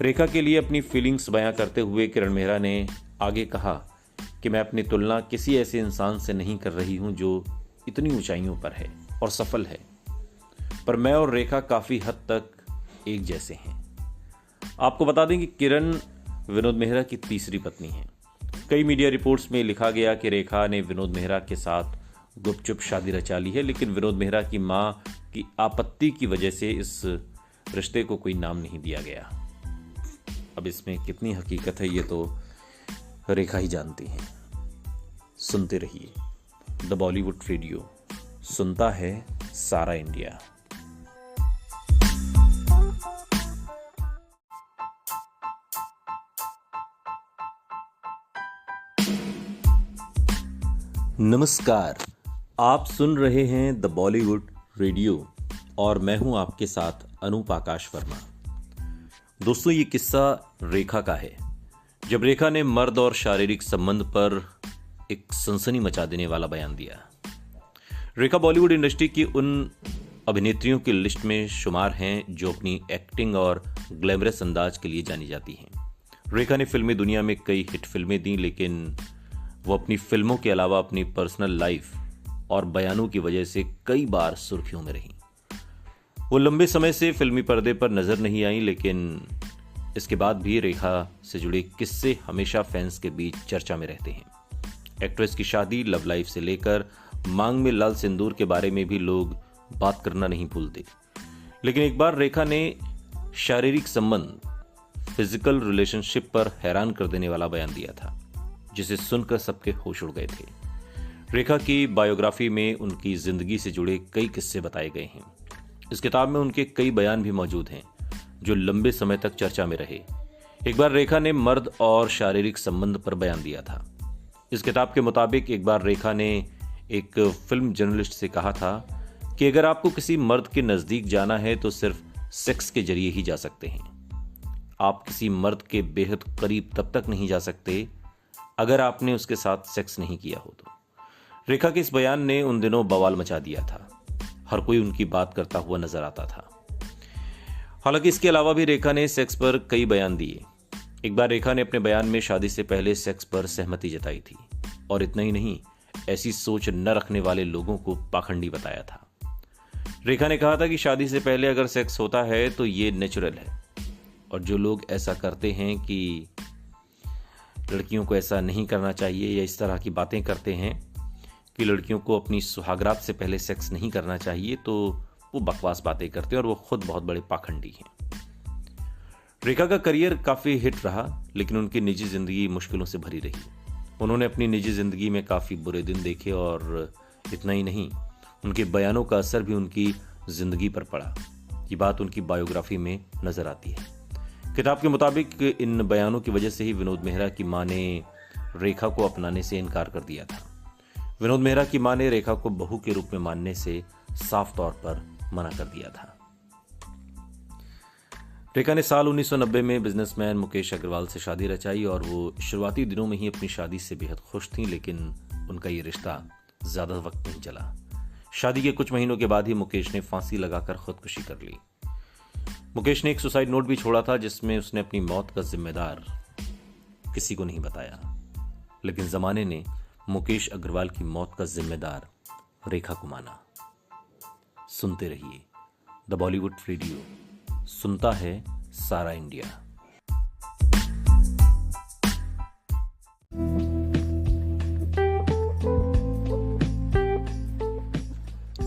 Speaker 1: रेखा के लिए अपनी फीलिंग्स बयां करते हुए किरण मेहरा ने आगे कहा कि मैं अपनी तुलना किसी ऐसे इंसान से नहीं कर रही हूं जो इतनी ऊंचाइयों पर है और सफल है, पर मैं और रेखा काफी हद तक एक जैसे हैं। आपको बता दें कि किरण विनोद मेहरा की तीसरी पत्नी है। कई मीडिया रिपोर्ट्स में लिखा गया कि रेखा ने विनोद मेहरा के साथ गुपचुप शादी रचा ली है, लेकिन विनोद मेहरा की मां की आपत्ति की वजह से इस रिश्ते को कोई नाम नहीं दिया गया। अब इसमें कितनी हकीकत है ये तो रेखा ही जानती हैं। सुनते रहिए द बॉलीवुड रेडियो, सुनता है सारा इंडिया। नमस्कार, आप सुन रहे हैं द बॉलीवुड रेडियो और मैं हूं आपके साथ अनूप आकाश वर्मा। दोस्तों, ये किस्सा रेखा का है। जब रेखा ने मर्द और शारीरिक संबंध पर एक सनसनी मचा देने वाला बयान दिया। रेखा बॉलीवुड इंडस्ट्री की उन अभिनेत्रियों की लिस्ट में शुमार हैं जो अपनी एक्टिंग और ग्लैमरस अंदाज के लिए जानी जाती हैं। रेखा ने फिल्मी दुनिया में कई हिट फिल्में दी, लेकिन वो अपनी फिल्मों के अलावा अपनी पर्सनल लाइफ और बयानों की वजह से कई बार सुर्खियों में रही। वो लंबे समय से फिल्मी पर्दे पर नजर नहीं आई, लेकिन इसके बाद भी रेखा से जुड़े किस्से हमेशा फैंस के बीच चर्चा में रहते हैं। एक्ट्रेस की शादी, लव लाइफ से लेकर मांग में लाल सिंदूर के बारे में भी लोग बात करना नहीं भूलते। लेकिन एक बार रेखा ने शारीरिक संबंध, फिजिकल रिलेशनशिप पर हैरान कर देने वाला बयान दिया था, जिसे सुनकर सबके होश उड़ गए थे। रेखा की बायोग्राफी में उनकी जिंदगी से जुड़े कई किस्से बताए गए हैं। इस किताब में उनके कई बयान भी मौजूद हैं जो लंबे समय तक चर्चा में रहे। एक बार रेखा ने मर्द और शारीरिक संबंध पर बयान दिया था। इस किताब के मुताबिक एक बार रेखा ने एक फिल्म जर्नलिस्ट से कहा था कि अगर आपको किसी मर्द के नजदीक जाना है तो सिर्फ सेक्स के जरिए ही जा सकते हैं। आप किसी मर्द के बेहद करीब तब तक नहीं जा सकते अगर आपने उसके साथ सेक्स नहीं किया हो तो। रेखा के इस बयान ने उन दिनों बवाल मचा दिया था। हर कोई उनकी बात करता हुआ नजर आता था। हालांकि इसके अलावा भी रेखा ने सेक्स पर कई बयान दिए। एक बार रेखा ने अपने बयान में शादी से पहले सेक्स पर सहमति जताई थी और इतना ही नहीं, ऐसी सोच न रखने वाले लोगों को पाखंडी बताया था। रेखा ने कहा था कि शादी से पहले अगर सेक्स होता है तो ये नेचुरल है और जो लोग ऐसा करते हैं कि लड़कियों को ऐसा नहीं करना चाहिए या इस तरह की बातें करते हैं कि लड़कियों को अपनी सुहागरात से पहले सेक्स नहीं करना चाहिए, तो वो बकवास बातें करते हैं और वो खुद बहुत बड़े पाखंडी हैं। रेखा का करियर काफी हिट रहा, लेकिन उनकी निजी जिंदगी मुश्किलों से भरी रही। उन्होंने अपनी निजी जिंदगी में काफी बुरे दिन देखे और इतना ही नहीं, उनके बयानों का असर भी उनकी जिंदगी पर पड़ा। ये बात उनकी बायोग्राफी में नजर आती है। किताब के मुताबिक इन बयानों की वजह से ही विनोद मेहरा की मां ने रेखा को अपनाने से इनकार कर दिया था। विनोद मेहरा की मां ने रेखा को बहू के रूप में मानने से साफ तौर पर मना कर दिया था। रेखा ने साल 1990 में बिजनेसमैन मुकेश अग्रवाल से शादी रचाई और वो शुरुआती दिनों में ही अपनी शादी से बेहद खुश थीं, लेकिन उनका ये रिश्ता ज्यादा वक्त नहीं चला। शादी के कुछ महीनों के बाद ही मुकेश ने फांसी लगाकर खुदकुशी कर ली। मुकेश ने एक सुसाइड नोट भी छोड़ा था जिसमें उसने अपनी मौत का जिम्मेदार किसी को नहीं बताया, लेकिन जमाने ने मुकेश अग्रवाल की मौत का जिम्मेदार रेखा को माना। सुनते रहिए द बॉलीवुड रेडियो, सुनता है सारा इंडिया।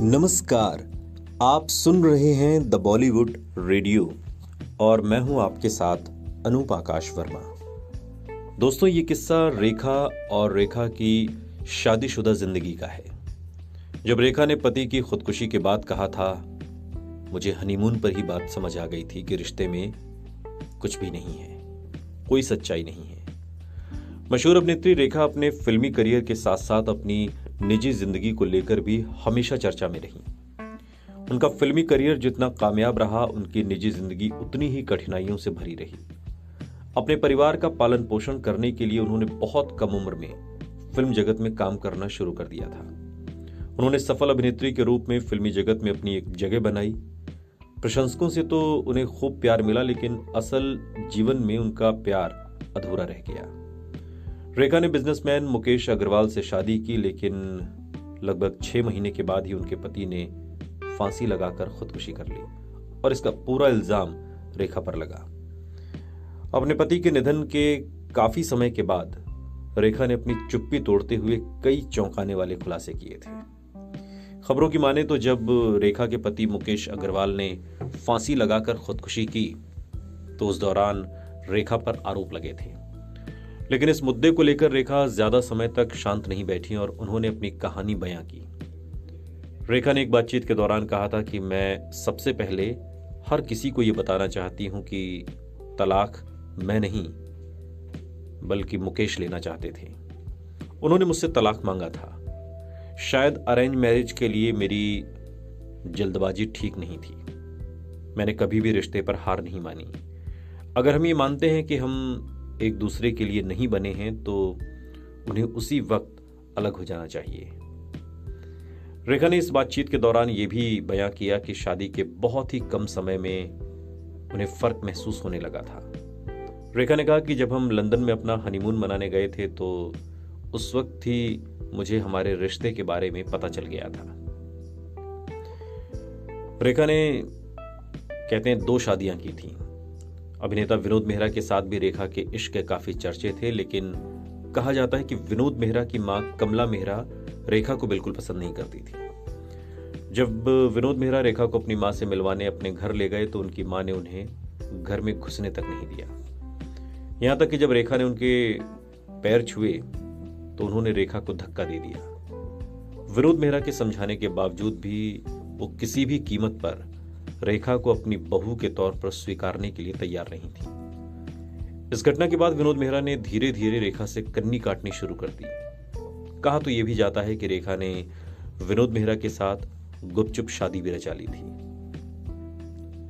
Speaker 1: नमस्कार, आप सुन रहे हैं द बॉलीवुड रेडियो और मैं हूं आपके साथ अनूप आकाश वर्मा। दोस्तों, ये किस्सा रेखा और रेखा की शादीशुदा जिंदगी का है। जब रेखा ने पति की खुदकुशी के बाद कहा था, मुझे हनीमून पर ही बात समझ आ गई थी कि रिश्ते में कुछ भी नहीं है, कोई सच्चाई नहीं है। मशहूर अभिनेत्री रेखा अपने फिल्मी करियर के साथ साथ अपनी निजी जिंदगी को लेकर भी हमेशा चर्चा में रही। उनका फिल्मी करियर जितना कामयाब रहा, उनकी निजी जिंदगी उतनी ही कठिनाइयों से भरी रही। अपने परिवार का पालन पोषण करने के लिए उन्होंने बहुत कम उम्र में फिल्म जगत में काम करना शुरू कर दिया था। उन्होंने सफल अभिनेत्री के रूप में फिल्मी जगत में अपनी एक जगह बनाई। प्रशंसकों से तो उन्हें खूब प्यार मिला, लेकिन असल जीवन में उनका प्यार अधूरा रह गया। रेखा ने बिजनेसमैन मुकेश अग्रवाल से शादी की, लेकिन लगभग 6 महीने के बाद ही उनके पति ने फांसी लगाकर खुदकुशी कर ली और इसका पूरा इल्जाम रेखा पर लगा। अपने पति के निधन के काफी समय के बाद रेखा ने अपनी चुप्पी तोड़ते हुए कई चौंकाने वाले खुलासे किए थे। खबरों की माने तो जब रेखा के पति मुकेश अग्रवाल ने फांसी लगाकर खुदकुशी की तो उस दौरान रेखा पर आरोप लगे थे, लेकिन इस मुद्दे को लेकर रेखा ज्यादा समय तक शांत नहीं बैठी और उन्होंने अपनी कहानी बयां की। रेखा ने एक बातचीत के दौरान कहा था कि मैं सबसे पहले हर किसी को यह बताना चाहती हूं कि तलाक मैं नहीं बल्कि मुकेश लेना चाहते थे। उन्होंने मुझसे तलाक मांगा था। शायद अरेंज मैरिज के लिए मेरी जल्दबाजी ठीक नहीं थी। मैंने कभी भी रिश्ते पर हार नहीं मानी। अगर हम ये मानते हैं कि हम एक दूसरे के लिए नहीं बने हैं तो उन्हें उसी वक्त अलग हो जाना चाहिए। रेखा ने इस बातचीत के दौरान यह भी बयां किया कि शादी के बहुत ही कम समय में उन्हें फर्क महसूस होने लगा था। रेखा ने कहा कि जब हम लंदन में अपना हनीमून मनाने गए थे तो उस वक्त ही मुझे हमारे रिश्ते के बारे में पता चल गया था। रेखा ने कहते हैं 2 शादियां की थी। अभिनेता विनोद मेहरा के साथ भी रेखा के इश्क के काफी चर्चे थे, लेकिन कहा जाता है कि विनोद मेहरा की मां कमला मेहरा रेखा को बिल्कुल पसंद नहीं करती थी। जब विनोद मेहरा रेखा को अपनी मां से मिलवाने अपने घर ले गए तो उनकी मां ने उन्हें घर में घुसने तक नहीं दिया। यहां तक कि जब रेखा ने उनके पैर छुए तो उन्होंने रेखा को धक्का दे दिया। विनोद मेहरा के समझाने के बावजूद भी वो किसी भी कीमत पर रेखा को अपनी बहू के तौर पर स्वीकारने के लिए तैयार नहीं थी। इस घटना के बाद विनोद मेहरा ने धीरे धीरे रेखा से कन्नी काटनी शुरू कर दी। कहा तो यह भी जाता है कि रेखा ने विनोद मेहरा के साथ गुपचुप शादी भी रचा ली थी,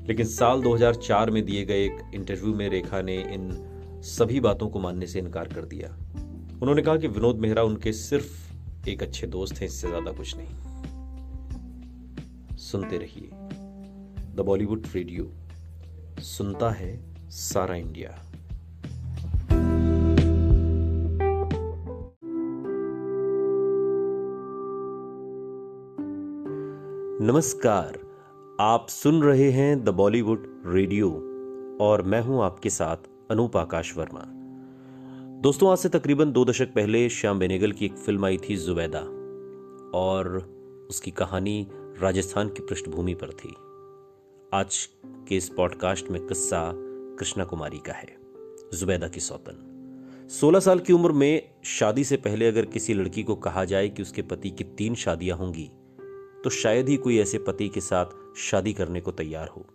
Speaker 1: लेकिन साल 2004 में दिए गए एक इंटरव्यू में रेखा ने इन सभी बातों को मानने से इनकार कर दिया। उन्होंने कहा कि विनोद मेहरा उनके सिर्फ एक अच्छे दोस्त हैं, इससे ज्यादा कुछ नहीं। सुनते रहिए द बॉलीवुड रेडियो, सुनता है सारा इंडिया। नमस्कार, आप सुन रहे हैं द बॉलीवुड रेडियो और मैं हूं आपके साथ अनूप आकाश वर्मा। दोस्तों, आज से तकरीबन 2 दशक पहले श्याम बेनेगल की एक फिल्म आई थी जुबैदा, और उसकी कहानी राजस्थान की पृष्ठभूमि पर थी। आज के इस पॉडकास्ट में किस्सा कृष्णा कुमारी का है, जुबैदा की सौतन। 16 साल की उम्र में शादी से पहले अगर किसी लड़की को कहा जाए कि उसके पति की 3 शादियां होंगी तो शायद ही कोई ऐसे पति के साथ शादी करने को तैयार हो।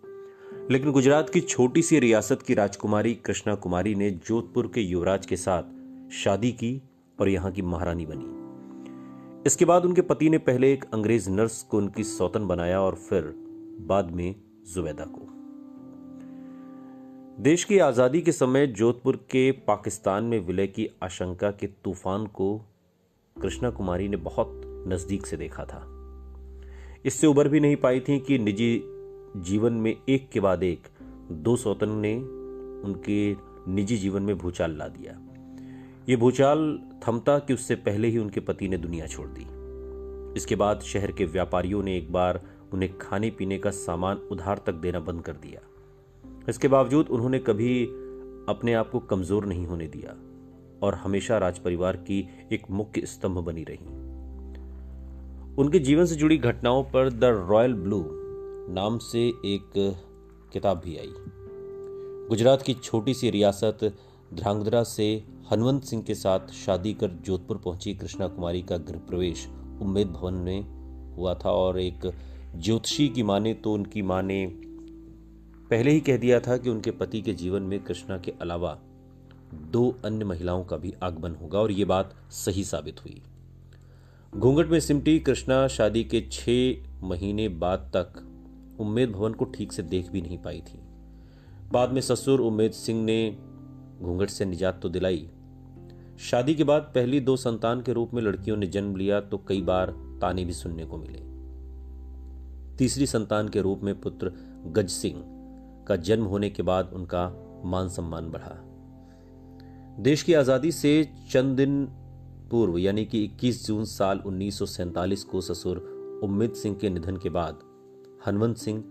Speaker 1: लेकिन गुजरात की छोटी सी रियासत की राजकुमारी कृष्णा कुमारी ने जोधपुर के युवराज के साथ शादी की और यहां की महारानी बनी। इसके बाद उनके पति ने पहले एक अंग्रेज नर्स को उनकी सौतन बनाया और फिर बाद में जुबैदा को। देश की आजादी के समय जोधपुर के पाकिस्तान में विलय की आशंका के तूफान को कृष्णा कुमारी ने बहुत नजदीक से देखा था। इससे उबर भी नहीं पाई थी कि निजी जीवन में एक के बाद एक 2 सौतन ने उनके निजी जीवन में भूचाल ला दिया। ये भूचाल थमता कि उससे पहले ही उनके पति ने दुनिया छोड़ दी। इसके बाद शहर के व्यापारियों ने एक बार उन्हें खाने पीने का सामान उधार तक देना बंद कर दिया। इसके बावजूद उन्होंने कभी अपने आप को कमजोर नहीं होने दिया और हमेशा राजपरिवार की एक मुख्य स्तंभ बनी रही। उनके जीवन से जुड़ी घटनाओं पर द रॉयल ब्लू नाम से एक किताब भी आई। गुजरात की छोटी सी रियासत ध्रांगध्रा से हनवंत सिंह के साथ शादी कर जोधपुर पहुंची कृष्णा कुमारी का गृह प्रवेश उम्मेद भवन में हुआ था और एक ज्योतिषी की माने तो उनकी मां ने पहले ही कह दिया था कि उनके पति के जीवन में कृष्णा के अलावा 2 अन्य महिलाओं का भी आगमन होगा और ये बात सही साबित हुई। घूंघट में सिमटी कृष्णा शादी के 6 महीने बाद तक उम्मेद भवन को ठीक से देख भी नहीं पाई थी। बाद में ससुर उम्मेद सिंह ने घूंघट से निजात तो दिलाई। शादी के बाद पहली 2 संतान के रूप में लड़कियों ने जन्म लिया तो कई बार ताने भी सुनने को मिले। तीसरी संतान के रूप में पुत्र गज सिंह का जन्म होने के बाद उनका मान सम्मान बढ़ा। देश की आजादी से चंद दिन पूर्व यानी कि 21 जून साल 1947 को ससुर उम्मेद सिंह के निधन के बाद हनवंत सिंह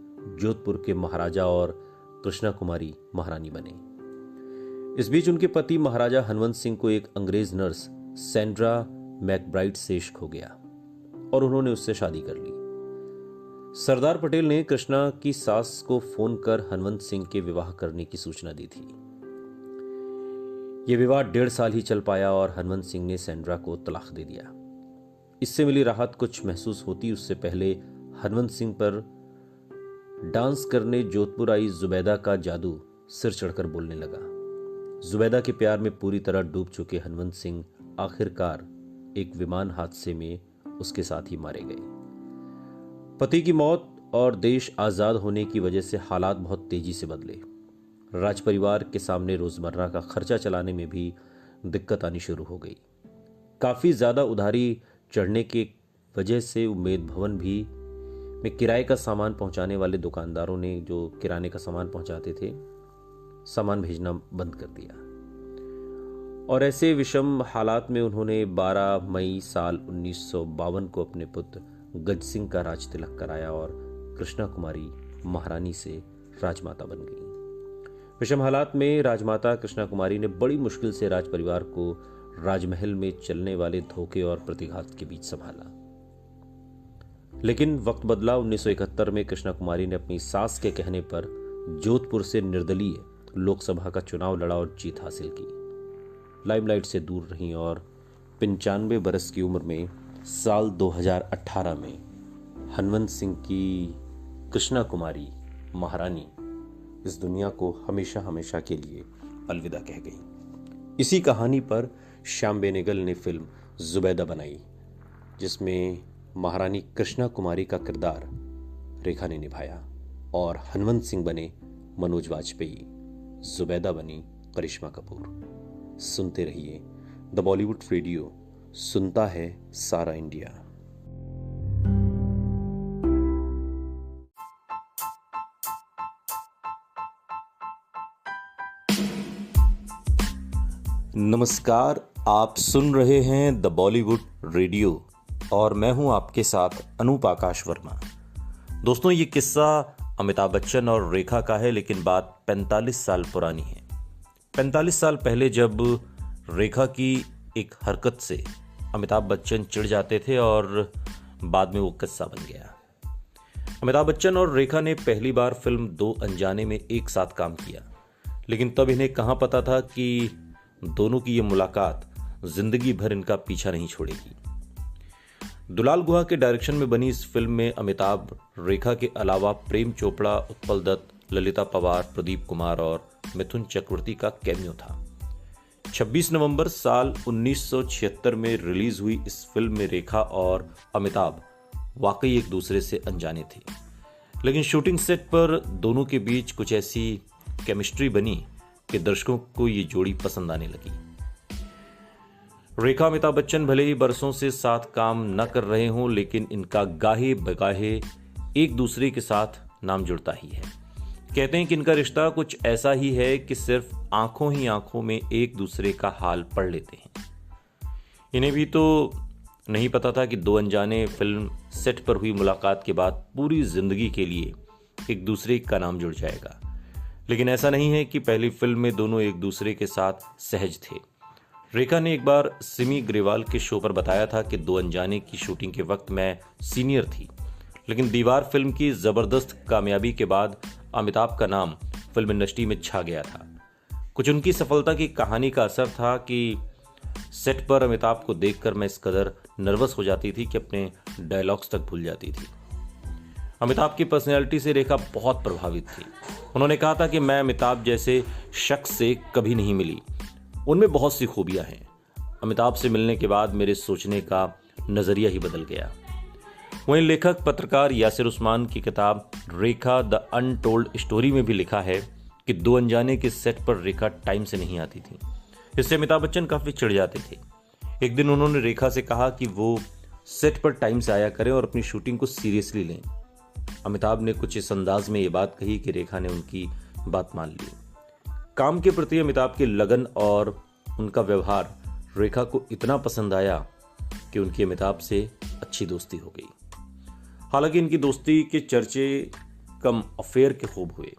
Speaker 1: जोधपुर के महाराजा और कृष्णा कुमारी महारानी बने। इस बीच उनके पति महाराजा हनवंत सिंह को एक अंग्रेज नर्स सैंड्रा मैकब्राइड से इश्क हो गया और उन्होंने उससे शादी कर ली। सरदार पटेल ने कृष्णा की सास को फोन कर हनवंत सिंह के विवाह करने की सूचना दी थी। यह विवाह 1.5 साल ही चल पाया और हनवंत सिंह ने सैंड्रा को तलाक दे दिया। इससे मिली राहत कुछ महसूस होती उससे पहले हनवंत सिंह पर डांस करने जोधपुर आई जुबैदा का जादू सिर चढ़कर बोलने लगा। जुबैदा के प्यार में पूरी तरह डूब चुके हनवंत सिंह आखिरकार एक विमान हादसे में उसके साथ ही मारे गए। पति की मौत और देश आजाद होने की वजह से हालात बहुत तेजी से बदले। राजपरिवार के सामने रोजमर्रा का खर्चा चलाने में भी दिक्कत आनी शुरू हो गई। काफी ज्यादा उधारी चढ़ने की वजह से उम्मेद भवन भी में किराए का सामान पहुंचाने वाले दुकानदारों ने जो किराने का सामान पहुंचाते थे सामान भेजना बंद कर दिया और ऐसे विषम हालात में उन्होंने 12 मई साल 1952 को अपने पुत्र गज सिंह का राज तिलक कराया और कृष्णा कुमारी महारानी से राजमाता बन गई। विषम हालात में राजमाता कृष्णा कुमारी ने बड़ी मुश्किल से राजपरिवार को राजमहल में चलने वाले धोखे और प्रतिघात के बीच संभाला। लेकिन वक्त बदला। 1971 में कृष्णा कुमारी ने अपनी सास के कहने पर जोधपुर से निर्दलीय लोकसभा का चुनाव लड़ा और जीत हासिल की। लाइमलाइट से दूर रहीं और 95 बरस की उम्र में साल 2018 में हनवंत सिंह की कृष्णा कुमारी महारानी इस दुनिया को हमेशा हमेशा के लिए अलविदा कह गई। इसी कहानी पर श्याम बेनेगल ने फिल्म जुबैदा बनाई जिसमें महारानी कृष्णा कुमारी का किरदार रेखा ने निभाया और हनवंत सिंह बने मनोज वाजपेयी, जुबैदा बनी करिश्मा कपूर। सुनते रहिए द बॉलीवुड रेडियो, सुनता है सारा इंडिया। नमस्कार, आप सुन रहे हैं द बॉलीवुड रेडियो और मैं हूं आपके साथ अनूप आकाश वर्मा। दोस्तों, ये किस्सा अमिताभ बच्चन और रेखा का है, लेकिन बात 45 साल पुरानी है। 45 साल पहले जब रेखा की एक हरकत से अमिताभ बच्चन चिढ़ जाते थे और बाद में वो किस्सा बन गया। अमिताभ बच्चन और रेखा ने पहली बार फिल्म 2 अनजाने में एक साथ काम किया, लेकिन तब इन्हें कहां पता था कि दोनों की ये मुलाकात जिंदगी भर इनका पीछा नहीं छोड़ेगी। दुलाल गुहा के डायरेक्शन में बनी इस फिल्म में अमिताभ, रेखा के अलावा प्रेम चोपड़ा, उत्पल दत्त, ललिता पवार, प्रदीप कुमार और मिथुन चक्रवर्ती का कैमियो था। 26 नवंबर साल 1976 में रिलीज हुई इस फिल्म में रेखा और अमिताभ वाकई एक दूसरे से अनजाने थे, लेकिन शूटिंग सेट पर दोनों के बीच कुछ ऐसी केमिस्ट्री बनी कि दर्शकों को ये जोड़ी पसंद आने लगी। रेखा अमिताभ बच्चन भले ही बरसों से साथ काम न कर रहे हों, लेकिन इनका गाहे बगाहे एक दूसरे के साथ नाम जुड़ता ही है। कहते हैं कि इनका रिश्ता कुछ ऐसा ही है कि सिर्फ आंखों ही आंखों में एक दूसरे का हाल पढ़ लेते हैं। इन्हें भी तो नहीं पता था कि दो अनजाने फिल्म सेट पर हुई मुलाकात के बाद पूरी जिंदगी के लिए एक दूसरे का नाम जुड़ जाएगा। लेकिन ऐसा नहीं है कि पहली फिल्म में दोनों एक दूसरे के साथ सहज थे। रेखा ने एक बार सिमी ग्रेवाल के शो पर बताया था कि दो अनजाने की शूटिंग के वक्त मैं सीनियर थी, लेकिन दीवार फिल्म की जबरदस्त कामयाबी के बाद अमिताभ का नाम फिल्म इंडस्ट्री में छा गया था। कुछ उनकी सफलता की कहानी का असर था कि सेट पर अमिताभ को देखकर मैं इस कदर नर्वस हो जाती थी कि अपने डायलॉग्स तक भूल जाती थी। अमिताभ की पर्सनैलिटी से रेखा बहुत प्रभावित थी। उन्होंने कहा था कि मैं अमिताभ जैसे शख्स से कभी नहीं मिली, उनमें बहुत सी खूबियां हैं। अमिताभ से मिलने के बाद मेरे सोचने का नजरिया ही बदल गया। वहीं लेखक पत्रकार यासिर उस्मान की किताब रेखा द अनटोल्ड स्टोरी में भी लिखा है कि दो अनजाने के सेट पर रेखा टाइम से नहीं आती थी। इससे अमिताभ बच्चन काफी चिढ़ जाते थे। एक दिन उन्होंने रेखा से कहा कि वो सेट पर टाइम से आया करें और अपनी शूटिंग को सीरियसली लें। अमिताभ ने कुछ इस अंदाज में ये बात कही कि रेखा ने उनकी बात मान ली। काम के प्रति अमिताभ की लगन और उनका व्यवहार रेखा को इतना पसंद आया कि उनकी अमिताभ से अच्छी दोस्ती हो गई। हालांकि इनकी दोस्ती के चर्चे कम अफेयर के खूब हुए।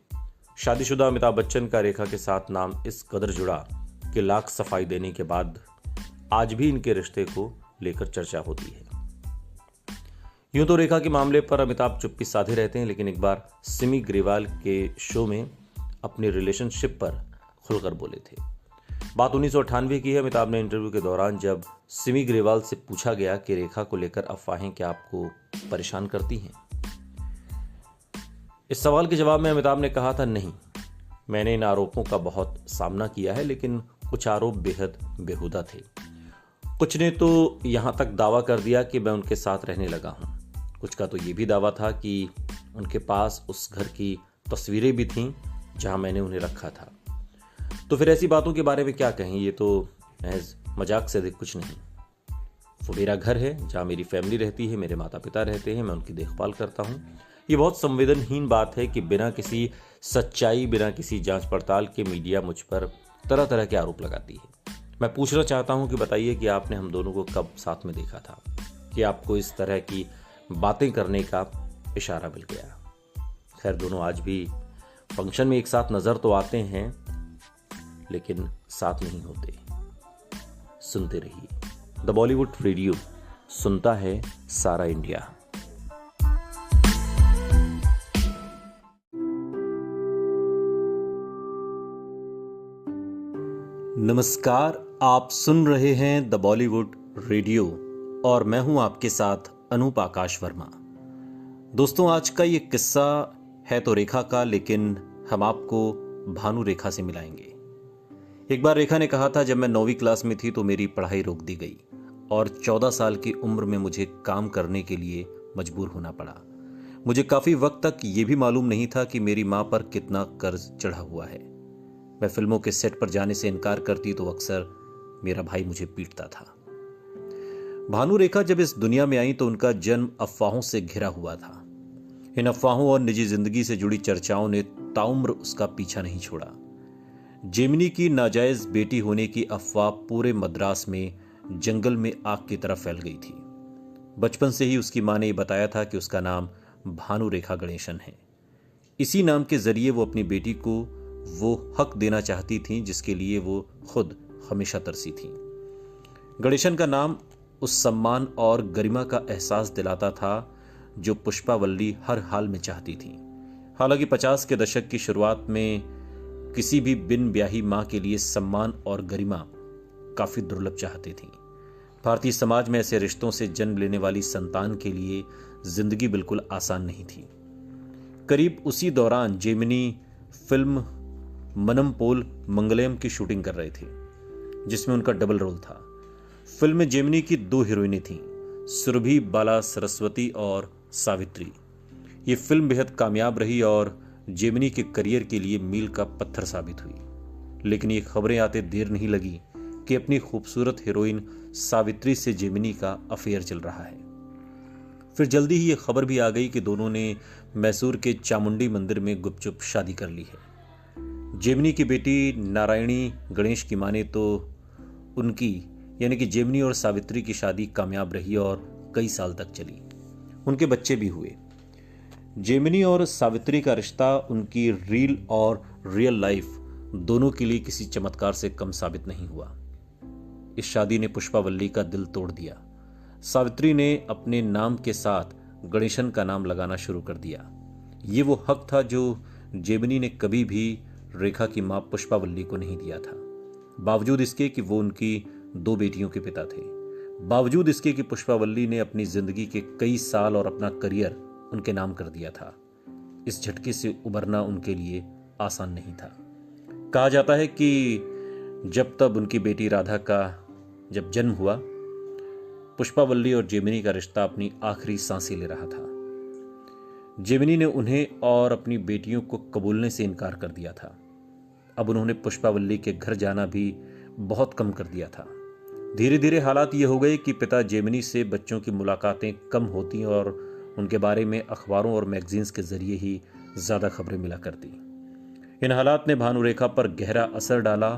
Speaker 1: शादीशुदा अमिताभ बच्चन का रेखा के साथ नाम इस कदर जुड़ा कि लाख सफाई देने के बाद आज भी इनके रिश्ते को लेकर चर्चा होती है। यूं तो रेखा के मामले पर अमिताभ चुप्पी साधे रहते हैं, लेकिन एक बार सिमी ग्रेवाल के शो में अपने रिलेशनशिप पर खुलकर बोले थे। बात 1998 की है। अमिताभ ने इंटरव्यू के दौरान जब सिमी ग्रेवाल से पूछा गया कि रेखा को लेकर अफवाहें क्या आपको परेशान करती हैं, इस सवाल के जवाब में अमिताभ ने कहा था, नहीं, मैंने इन आरोपों का बहुत सामना किया है, लेकिन कुछ आरोप बेहद बेहुदा थे। कुछ ने तो यहां तक दावा कर दिया कि मैं उनके साथ रहने लगा हूं। कुछ का तो यह भी दावा था कि उनके पास उस घर की तस्वीरें भी थीं जहां मैंने उन्हें रखा था। तो फिर ऐसी बातों के बारे में क्या कहें, ये तो महज मजाक से अधिक कुछ नहीं। वो मेरा घर है जहां मेरी फैमिली रहती है, मेरे माता पिता रहते हैं, मैं उनकी देखभाल करता हूं। ये बहुत संवेदनहीन बात है कि बिना किसी सच्चाई, बिना किसी जांच पड़ताल के मीडिया मुझ पर तरह तरह के आरोप लगाती है। मैं पूछना चाहता हूं कि बताइए कि आपने हम दोनों को कब साथ में देखा था कि आपको इस तरह की बातें करने का इशारा मिल गया। खैर, दोनों आज भी फंक्शन में एक साथ नजर तो आते हैं, लेकिन साथ नहीं होते। सुनते रहिए द बॉलीवुड रेडियो, सुनता है सारा इंडिया। नमस्कार, आप सुन रहे हैं द बॉलीवुड रेडियो और मैं हूं आपके साथ अनूप आकाश वर्मा। दोस्तों, आज का ये किस्सा है तो रेखा का, लेकिन हम आपको भानु रेखा से मिलाएंगे। एक बार रेखा ने कहा था, जब मैं 9वीं क्लास में थी तो मेरी पढ़ाई रोक दी गई और 14 साल की उम्र में मुझे काम करने के लिए मजबूर होना पड़ा। मुझे काफी वक्त तक ये भी मालूम नहीं था कि मेरी मां पर कितना कर्ज चढ़ा हुआ है। मैं फिल्मों के सेट पर जाने से इनकार करती तो अक्सर मेरा भाई मुझे पीटता था। भानु रेखा जब इस दुनिया में आई तो उनका जन्म अफवाहों से घिरा हुआ था। इन अफवाहों और निजी जिंदगी से जुड़ी चर्चाओं ने ताउम्र उसका पीछा नहीं छोड़ा। जेमिनी की नाजायज बेटी होने की अफवाह पूरे मद्रास में जंगल में आग की तरह फैल गई थी। बचपन से ही उसकी मां ने बताया था कि उसका नाम भानु रेखा गणेशन है। इसी नाम के जरिए वो अपनी बेटी को वो हक देना चाहती थी जिसके लिए वो खुद हमेशा तरसी थी। गणेशन का नाम उस सम्मान और गरिमा का एहसास दिलाता था जो पुष्पावल्ली हर हाल में चाहती थी। हालांकि 50 के दशक की शुरुआत में किसी भी बिन ब्याही मां के लिए सम्मान और गरिमा काफी दुर्लभ चाहती थी। भारतीय समाज में ऐसे रिश्तों से जन्म लेने वाली संतान के लिए जिंदगी बिल्कुल आसान नहीं थी। करीब उसी दौरान जेमिनी फिल्म मनम पोल मंगलम की शूटिंग कर रहे थे, जिसमें उनका डबल रोल था। फिल्म में जेमिनी की 2 हीरोइनें थीं, सुरभि बाला सरस्वती और सावित्री। ये फिल्म बेहद कामयाब रही और जेमिनी के करियर के लिए मील का पत्थर साबित हुई। लेकिन ये खबरें आते देर नहीं लगी कि अपनी खूबसूरत हीरोइन सावित्री से जेमिनी का अफेयर चल रहा है। फिर जल्दी ही ये खबर भी आ गई कि दोनों ने मैसूर के चामुंडी मंदिर में गुपचुप शादी कर ली है। जेमिनी की बेटी नारायणी गणेश की माने तो उनकी यानी कि जेमिनी और सावित्री की शादी कामयाब रही और कई साल तक चली। उनके बच्चे भी हुए। जेमिनी और सावित्री का रिश्ता उनकी रील और रियल लाइफ दोनों के लिए किसी चमत्कार से कम साबित नहीं हुआ। इस शादी ने पुष्पावल्ली का दिल तोड़ दिया। सावित्री ने अपने नाम के साथ गणेशन का नाम लगाना शुरू कर दिया। ये वो हक था जो जेमिनी ने कभी भी रेखा की मां पुष्पावल्ली को नहीं दिया था, बावजूद इसके कि वो उनकी 2 बेटियों के पिता थे, बावजूद इसके कि पुष्पावल्ली ने अपनी जिंदगी के कई साल और अपना करियर उनके नाम कर दिया था। इस झटके से उबरना उनके लिए आसान नहीं था। कहा जाता है कि जब तब उनकी बेटी राधा का जब जन्म हुआ, पुष्पावल्ली और जेमिनी का रिश्ता अपनी आखिरी सांसें ले रहा था। जेमिनी ने उन्हें और अपनी बेटियों को कबूलने से इनकार कर दिया था। अब उन्होंने पुष्पावल्ली के घर जाना भी बहुत कम कर दिया था। धीरे धीरे हालात ये हो गए कि पिता जेमिनी से बच्चों की मुलाकातें कम होती और उनके बारे में अखबारों और मैगजीन्स के जरिए ही ज़्यादा खबरें मिला करती। इन हालात ने भानुरेखा पर गहरा असर डाला।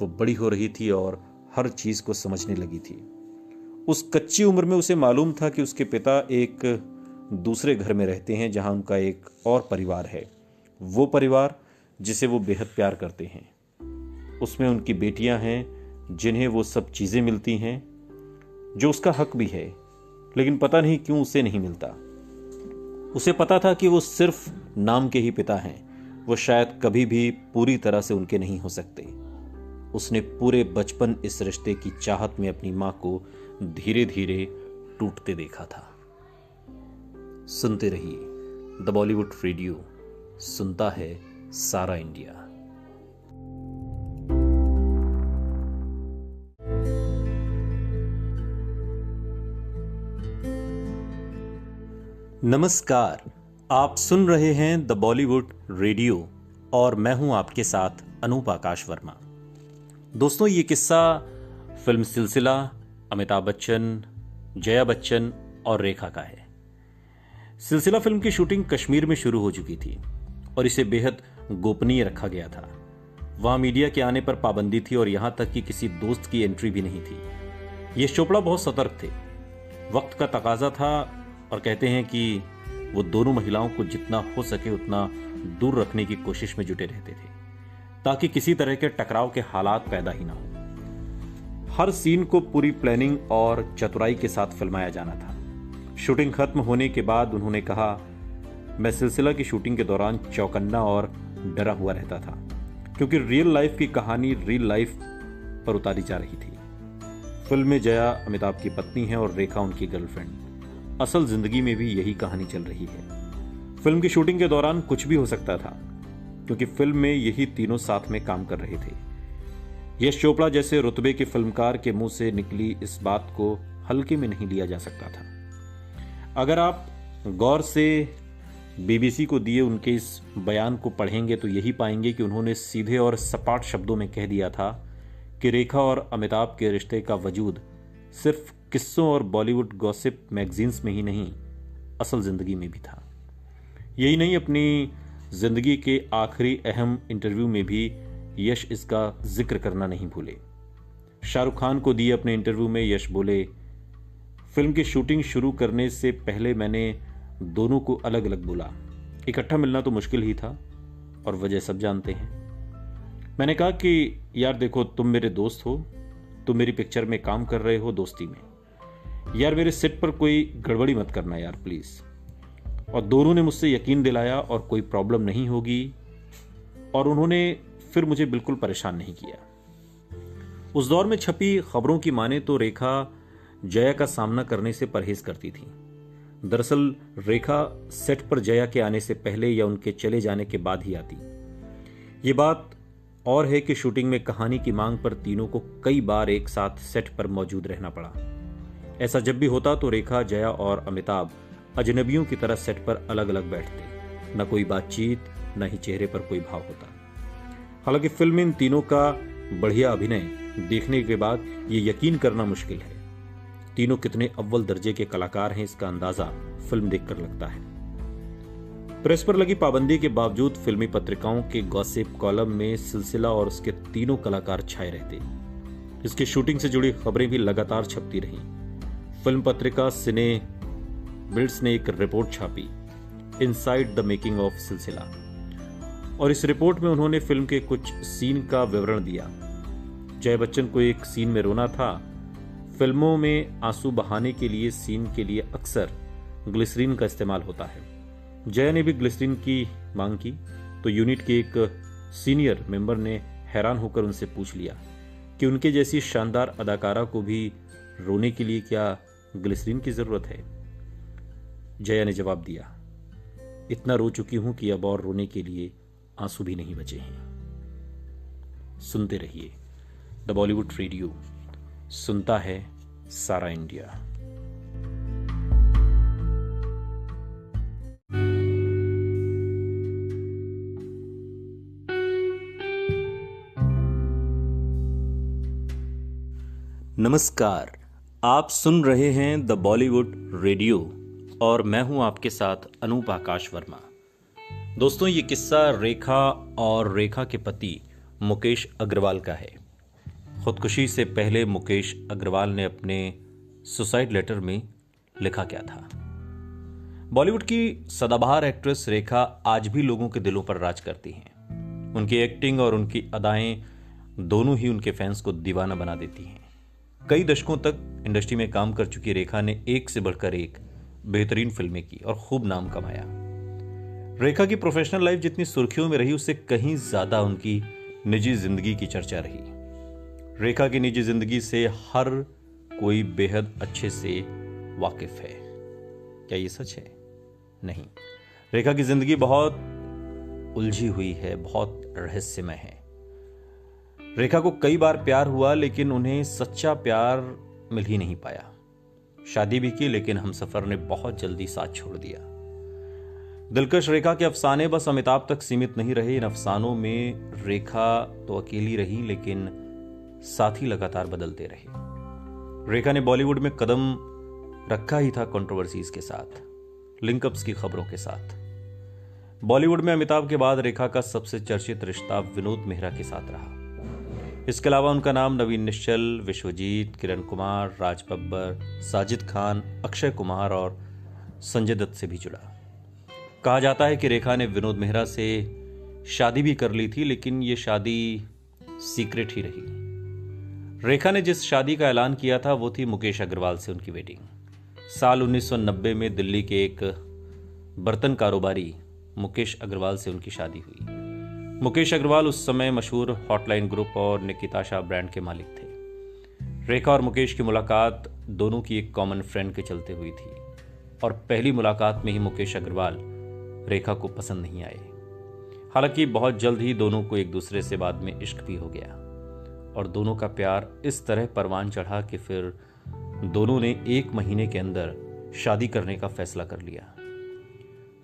Speaker 1: वो बड़ी हो रही थी और हर चीज़ को समझने लगी थी। उस कच्ची उम्र में उसे मालूम था कि उसके पिता एक दूसरे घर में रहते हैं जहां उनका एक और परिवार है, वो परिवार जिसे वो बेहद प्यार करते हैं। उसमें उनकी बेटियां हैं जिन्हें वो सब चीज़ें मिलती हैं जो उसका हक भी है, लेकिन पता नहीं क्यों उसे नहीं मिलता। उसे पता था कि वो सिर्फ नाम के ही पिता हैं, वो शायद कभी भी पूरी तरह से उनके नहीं हो सकते। उसने पूरे बचपन इस रिश्ते की चाहत में अपनी मां को धीरे धीरे टूटते देखा था। सुनते रहिए द बॉलीवुड रेडियो, सुनता है सारा इंडिया। नमस्कार, आप सुन रहे हैं द बॉलीवुड रेडियो और मैं हूं आपके साथ अनूप आकाश वर्मा। दोस्तों, ये किस्सा फिल्म सिलसिला, अमिताभ बच्चन, जया बच्चन और रेखा का है। सिलसिला फिल्म की शूटिंग कश्मीर में शुरू हो चुकी थी और इसे बेहद गोपनीय रखा गया था। वहां मीडिया के आने पर पाबंदी थी और यहां तक कि किसी दोस्त की एंट्री भी नहीं थी। यश चोपड़ा बहुत सतर्क थे। वक्त का तकाजा था और कहते हैं कि वो दोनों महिलाओं को जितना हो सके उतना दूर रखने की कोशिश में जुटे रहते थे ताकि किसी तरह के टकराव के हालात पैदा ही ना हो। हर सीन को पूरी प्लानिंग और चतुराई के साथ फिल्माया जाना था। शूटिंग खत्म होने के बाद उन्होंने कहा, मैं सिलसिला की शूटिंग के दौरान चौकन्ना और डरा हुआ रहता था क्योंकि रियल लाइफ की कहानी रियल लाइफ पर उतारी जा रही थी। फिल्म में जया अमिताभ की पत्नी है और रेखा उनकी गर्लफ्रेंड। असल जिंदगी में भी यही कहानी चल रही है। फिल्म की शूटिंग के दौरान कुछ भी हो सकता था क्योंकि फिल्म में यही तीनों साथ में काम कर रहे थे। यश चोपड़ा जैसे रुतबे के फिल्मकार के मुंह से निकली इस बात को हल्के में नहीं लिया जा सकता था। अगर आप गौर से बीबीसी को दिए उनके इस बयान को पढ़ेंगे तो यही पाएंगे कि उन्होंने सीधे और सपाट शब्दों में कह दिया था कि रेखा और अमिताभ के रिश्ते का वजूद सिर्फ किस्सों और बॉलीवुड गॉसिप मैगजीन्स में ही नहीं, असल जिंदगी में भी था। यही नहीं, अपनी जिंदगी के आखिरी अहम इंटरव्यू में भी यश इसका जिक्र करना नहीं भूले। शाहरुख खान को दिए अपने इंटरव्यू में यश बोले, फिल्म की शूटिंग शुरू करने से पहले मैंने दोनों को अलग अलग बोला। इकट्ठा मिलना तो मुश्किल ही था और वजह सब जानते हैं। मैंने कहा कि यार देखो, तुम मेरे दोस्त हो, तुम मेरी पिक्चर में काम कर रहे हो दोस्ती में, यार मेरे सेट पर कोई गड़बड़ी मत करना यार प्लीज। और दोनों ने मुझसे यकीन दिलाया और कोई प्रॉब्लम नहीं होगी और उन्होंने फिर मुझे बिल्कुल परेशान नहीं किया। उस दौर में छपी खबरों की माने तो रेखा जया का सामना करने से परहेज करती थी। दरअसल रेखा सेट पर जया के आने से पहले या उनके चले जाने के बाद ही आती। ये बात और है कि शूटिंग में कहानी की मांग पर तीनों को कई बार एक साथ सेट पर मौजूद रहना पड़ा। ऐसा जब भी होता तो रेखा, जया और अमिताभ अजनबियों की तरह सेट पर अलग अलग बैठते। न कोई बातचीत, न ही चेहरे पर कोई भाव होता। हालांकि फिल्म में इन तीनों का बढ़िया अभिनय देखने के बाद ये यकीन करना मुश्किल है तीनों कितने अव्वल दर्जे के कलाकार हैं, इसका अंदाजा फिल्म देखकर लगता है। प्रेस पर लगी पाबंदी के बावजूद फिल्मी पत्रिकाओं के गॉसिप कॉलम में सिलसिला और उसके तीनों कलाकार छाए रहते। इसकी शूटिंग से जुड़ी खबरें भी लगातार छपती रहीं। फिल्म पत्रिका सिने बिल्ड्स ने एक रिपोर्ट छापी, इनसाइड द मेकिंग ऑफ सिलसिला, और इस रिपोर्ट में उन्होंने फिल्म के कुछ सीन का विवरण दिया। जया बच्चन को एक सीन में रोना था। फिल्मों में आंसू बहाने के लिए सीन के लिए अक्सर ग्लिसरीन का इस्तेमाल होता है। जया ने भी ग्लिसरीन की मांग की तो यूनिट के एक सीनियर मेंबर ने हैरान होकर उनसे पूछ लिया कि उनके जैसी शानदार अदाकारा को भी रोने के लिए क्या ग्लिसरीन की जरूरत है। जया ने जवाब दिया, इतना रो चुकी हूं कि अब और रोने के लिए आंसू भी नहीं बचे हैं। सुनते रहिए द बॉलीवुड रेडियो, सुनता है सारा इंडिया। नमस्कार, आप सुन रहे हैं द बॉलीवुड रेडियो और मैं हूं आपके साथ अनूप आकाश वर्मा। दोस्तों, ये किस्सा रेखा और रेखा के पति मुकेश अग्रवाल का है। खुदकुशी से पहले मुकेश अग्रवाल ने अपने सुसाइड लेटर में लिखा क्या था। बॉलीवुड की सदाबहार एक्ट्रेस रेखा आज भी लोगों के दिलों पर राज करती हैं। उनकी एक्टिंग और उनकी अदाएं दोनों ही उनके फैंस को दीवाना बना देती हैं। कई दशकों तक इंडस्ट्री में काम कर चुकी रेखा ने एक से बढ़कर एक बेहतरीन फिल्में की और खूब नाम कमाया। रेखा की प्रोफेशनल लाइफ जितनी सुर्खियों में रही, उससे कहीं ज्यादा उनकी निजी जिंदगी की चर्चा रही। रेखा की निजी जिंदगी से हर कोई बेहद अच्छे से वाकिफ है। क्या ये सच है? नहीं। रेखा की जिंदगी बहुत उलझी हुई है, बहुत रहस्यमय है। रेखा को कई बार प्यार हुआ लेकिन उन्हें सच्चा प्यार मिल ही नहीं पाया। शादी भी की लेकिन हमसफर ने बहुत जल्दी साथ छोड़ दिया। दिलकश रेखा के अफसाने बस अमिताभ तक सीमित नहीं रहे। इन अफसानों में रेखा तो अकेली रही लेकिन साथी लगातार बदलते रहे। रेखा ने बॉलीवुड में कदम रखा ही था कंट्रोवर्सीज के साथ, लिंकअप्स की खबरों के साथ। बॉलीवुड में अमिताभ के बाद रेखा का सबसे चर्चित रिश्ता विनोद मेहरा के साथ रहा। इसके अलावा उनका नाम नवीन निश्चल, विश्वजीत, किरण कुमार, राज बब्बर, साजिद खान, अक्षय कुमार और संजय दत्त से भी जुड़ा। कहा जाता है कि रेखा ने विनोद मेहरा से शादी भी कर ली थी लेकिन ये शादी सीक्रेट ही रही। रेखा ने जिस शादी का ऐलान किया था वो थी मुकेश अग्रवाल से उनकी वेडिंग। साल 1990 में दिल्ली के एक बर्तन कारोबारी मुकेश अग्रवाल से उनकी शादी हुई। मुकेश अग्रवाल उस समय मशहूर हॉटलाइन ग्रुप और निकिताशा ब्रांड के मालिक थे। रेखा और मुकेश की मुलाकात दोनों की एक कॉमन फ्रेंड के चलते हुई थी और पहली मुलाकात में ही मुकेश अग्रवाल रेखा को पसंद नहीं आए। हालांकि बहुत जल्द ही दोनों को एक दूसरे से बाद में इश्क भी हो गया और दोनों का प्यार इस तरह परवान चढ़ा कि फिर दोनों ने 1 महीने के अंदर शादी करने का फैसला कर लिया।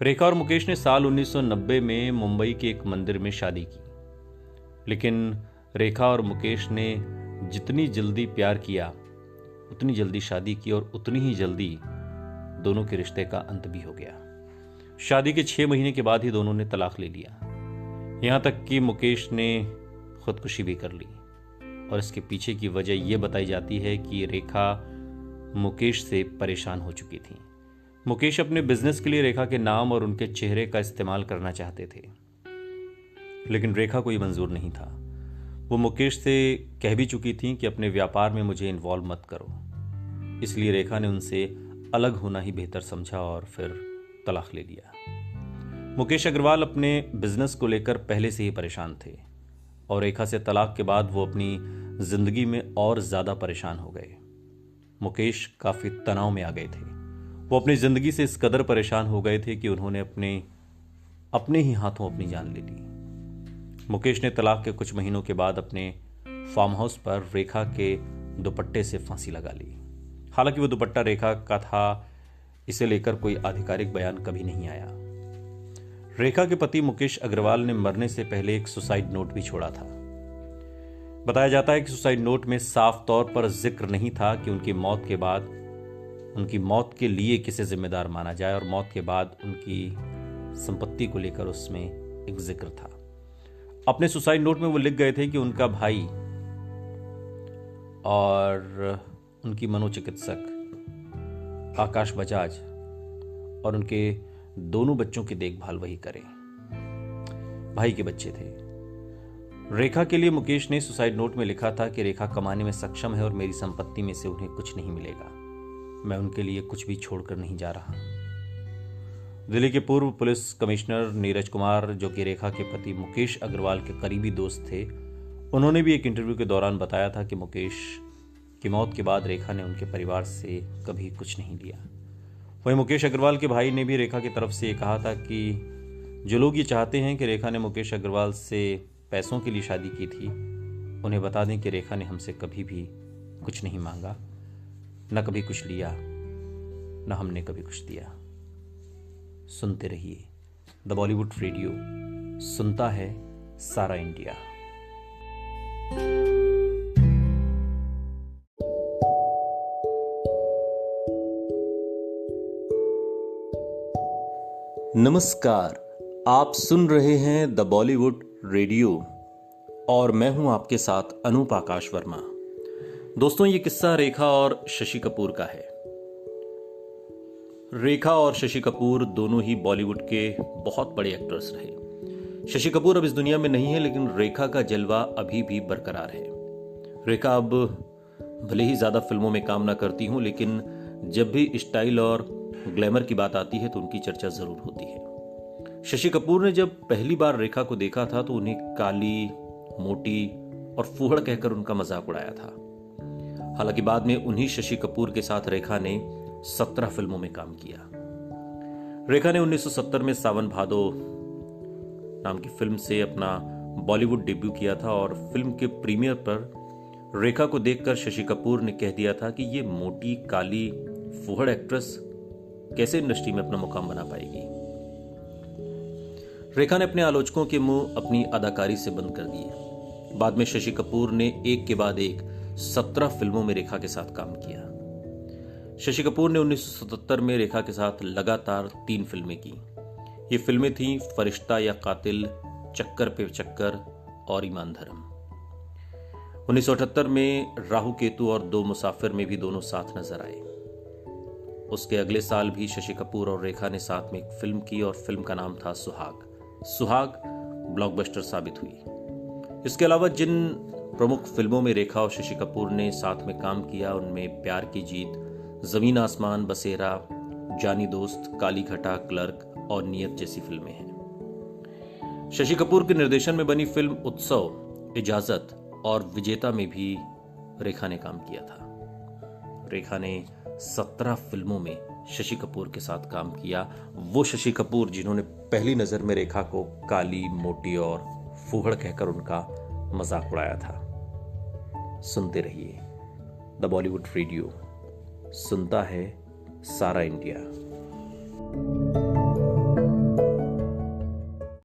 Speaker 1: रेखा और मुकेश ने साल 1990 में मुंबई के एक मंदिर में शादी की, लेकिन रेखा और मुकेश ने जितनी जल्दी प्यार किया उतनी जल्दी शादी की और उतनी ही जल्दी दोनों के रिश्ते का अंत भी हो गया। शादी के 6 महीने के बाद ही दोनों ने तलाक ले लिया। यहां तक कि मुकेश ने खुदकुशी भी कर ली और इसके पीछे की वजह यह बताई जाती है कि रेखा मुकेश से परेशान हो चुकी थी। मुकेश अपने बिजनेस के लिए रेखा के नाम और उनके चेहरे का इस्तेमाल करना चाहते थे लेकिन रेखा को ये मंजूर नहीं था। वो मुकेश से कह भी चुकी थी कि अपने व्यापार में मुझे इन्वॉल्व मत करो। इसलिए रेखा ने उनसे अलग होना ही बेहतर समझा और फिर तलाक ले लिया। मुकेश अग्रवाल अपने बिजनेस को लेकर पहले से ही परेशान थे और रेखा से तलाक के बाद वो अपनी जिंदगी में और ज्यादा परेशान हो गए। मुकेश काफी तनाव में आ गए थे। वो अपनी जिंदगी से इस कदर परेशान हो गए थे कि उन्होंने अपने ही हाथों अपनी जान ले ली। मुकेश ने तलाक के कुछ महीनों के बाद अपने फार्म हाउस पर रेखा के दुपट्टे से फांसी लगा ली। हालांकि वो दुपट्टा रेखा का था, इसे लेकर कोई आधिकारिक बयान कभी नहीं आया। रेखा के पति मुकेश अग्रवाल ने मरने से पहले एक सुसाइड नोट भी छोड़ा था। बताया जाता है कि सुसाइड नोट में साफ तौर पर जिक्र नहीं था कि उनकी मौत के बाद उनकी मौत के लिए किसे जिम्मेदार माना जाए, और मौत के बाद उनकी संपत्ति को लेकर उसमें एक जिक्र था। अपने सुसाइड नोट में वो लिख गए थे कि उनका भाई और उनकी मनोचिकित्सक आकाश बजाज और उनके दोनों बच्चों की देखभाल वही करें। भाई के बच्चे थे। रेखा के लिए मुकेश ने सुसाइड नोट में लिखा था कि रेखा कमाने में सक्षम है और मेरी संपत्ति में से उन्हें कुछ नहीं मिलेगा। मैं उनके लिए कुछ भी छोड़कर नहीं जा रहा। दिल्ली के पूर्व पुलिस कमिश्नर नीरज कुमार, जो कि रेखा के पति मुकेश अग्रवाल के करीबी दोस्त थे, उन्होंने भी एक इंटरव्यू के दौरान बताया था कि मुकेश की मौत के बाद रेखा ने उनके परिवार से कभी कुछ नहीं लिया। वहीं मुकेश अग्रवाल के भाई ने भी रेखा की तरफ से ये कहा था कि जो लोग ये चाहते हैं कि रेखा ने मुकेश अग्रवाल से पैसों के लिए शादी की थी, उन्हें बता दें कि रेखा ने हमसे कभी भी कुछ नहीं मांगा, न कभी कुछ लिया, न हमने कभी कुछ दिया। सुनते रहिए द बॉलीवुड रेडियो, सुनता है सारा इंडिया। नमस्कार, आप सुन रहे हैं द बॉलीवुड रेडियो और मैं हूं आपके साथ अनूप आकाश वर्मा। दोस्तों, ये किस्सा रेखा और शशि कपूर का है। रेखा और शशि कपूर दोनों ही बॉलीवुड के बहुत बड़े एक्टर्स रहे। शशि कपूर अब इस दुनिया में नहीं है, लेकिन रेखा का जलवा अभी भी बरकरार है। रेखा अब भले ही ज्यादा फिल्मों में काम ना करती हूं, लेकिन जब भी स्टाइल और ग्लैमर की बात आती है तो उनकी चर्चा जरूर होती है। शशि कपूर ने जब पहली बार रेखा को देखा था तो उन्हें काली, मोटी और फूहड़ कहकर उनका मजाक उड़ाया था। हालांकि बाद में उन्हीं शशि कपूर के साथ रेखा ने 17 फिल्मों में काम किया। रेखा ने 1970 में सावन भादो नाम की फिल्म से अपना बॉलीवुड डेब्यू किया था और फिल्म के प्रीमियर पर रेखा को देखकर शशि कपूर ने कह दिया था कि ये मोटी, काली, फूहड़ एक्ट्रेस कैसे इंडस्ट्री में अपना मुकाम बना पाएगी। रेखा ने अपने आलोचकों के मुंह अपनी अदाकारी से बंद कर दिए। बाद में शशि कपूर ने एक के बाद एक 17 फिल्मों में रेखा के साथ काम किया। शशि कपूर ने 1977 में रेखा के साथ लगातार 3 फिल्में की। ये फिल्में थीं फरिश्ता या कातिल, चक्कर पे चक्कर और ईमान धर्म। 1978 में राहु केतु और 2 मुसाफिर में भी दोनों साथ नजर आए। उसके अगले साल भी शशि कपूर और रेखा ने साथ में एक फिल्म की और फिल्म का नाम था सुहाग। सुहाग ब्लॉकबस्टर साबित हुई। इसके अलावा जिन प्रमुख फिल्मों में रेखा और शशि कपूर ने साथ में काम किया उनमें प्यार की जीत, जमीन आसमान, बसेरा, जानी दोस्त, काली घटा, क्लर्क और नियत जैसी फिल्में हैं। शशि कपूर के निर्देशन में बनी फिल्म उत्सव, इजाजत और विजेता में भी रेखा ने काम किया था। रेखा ने 17 फिल्मों में शशि कपूर के साथ काम किया। वो शशि कपूर जिन्होंने पहली नजर में रेखा को काली, मोटी और फूहड़ कहकर उनका मजाक उड़ाया था। सुनते रहिए द बॉलीवुड रेडियो, सुनता है सारा इंडिया।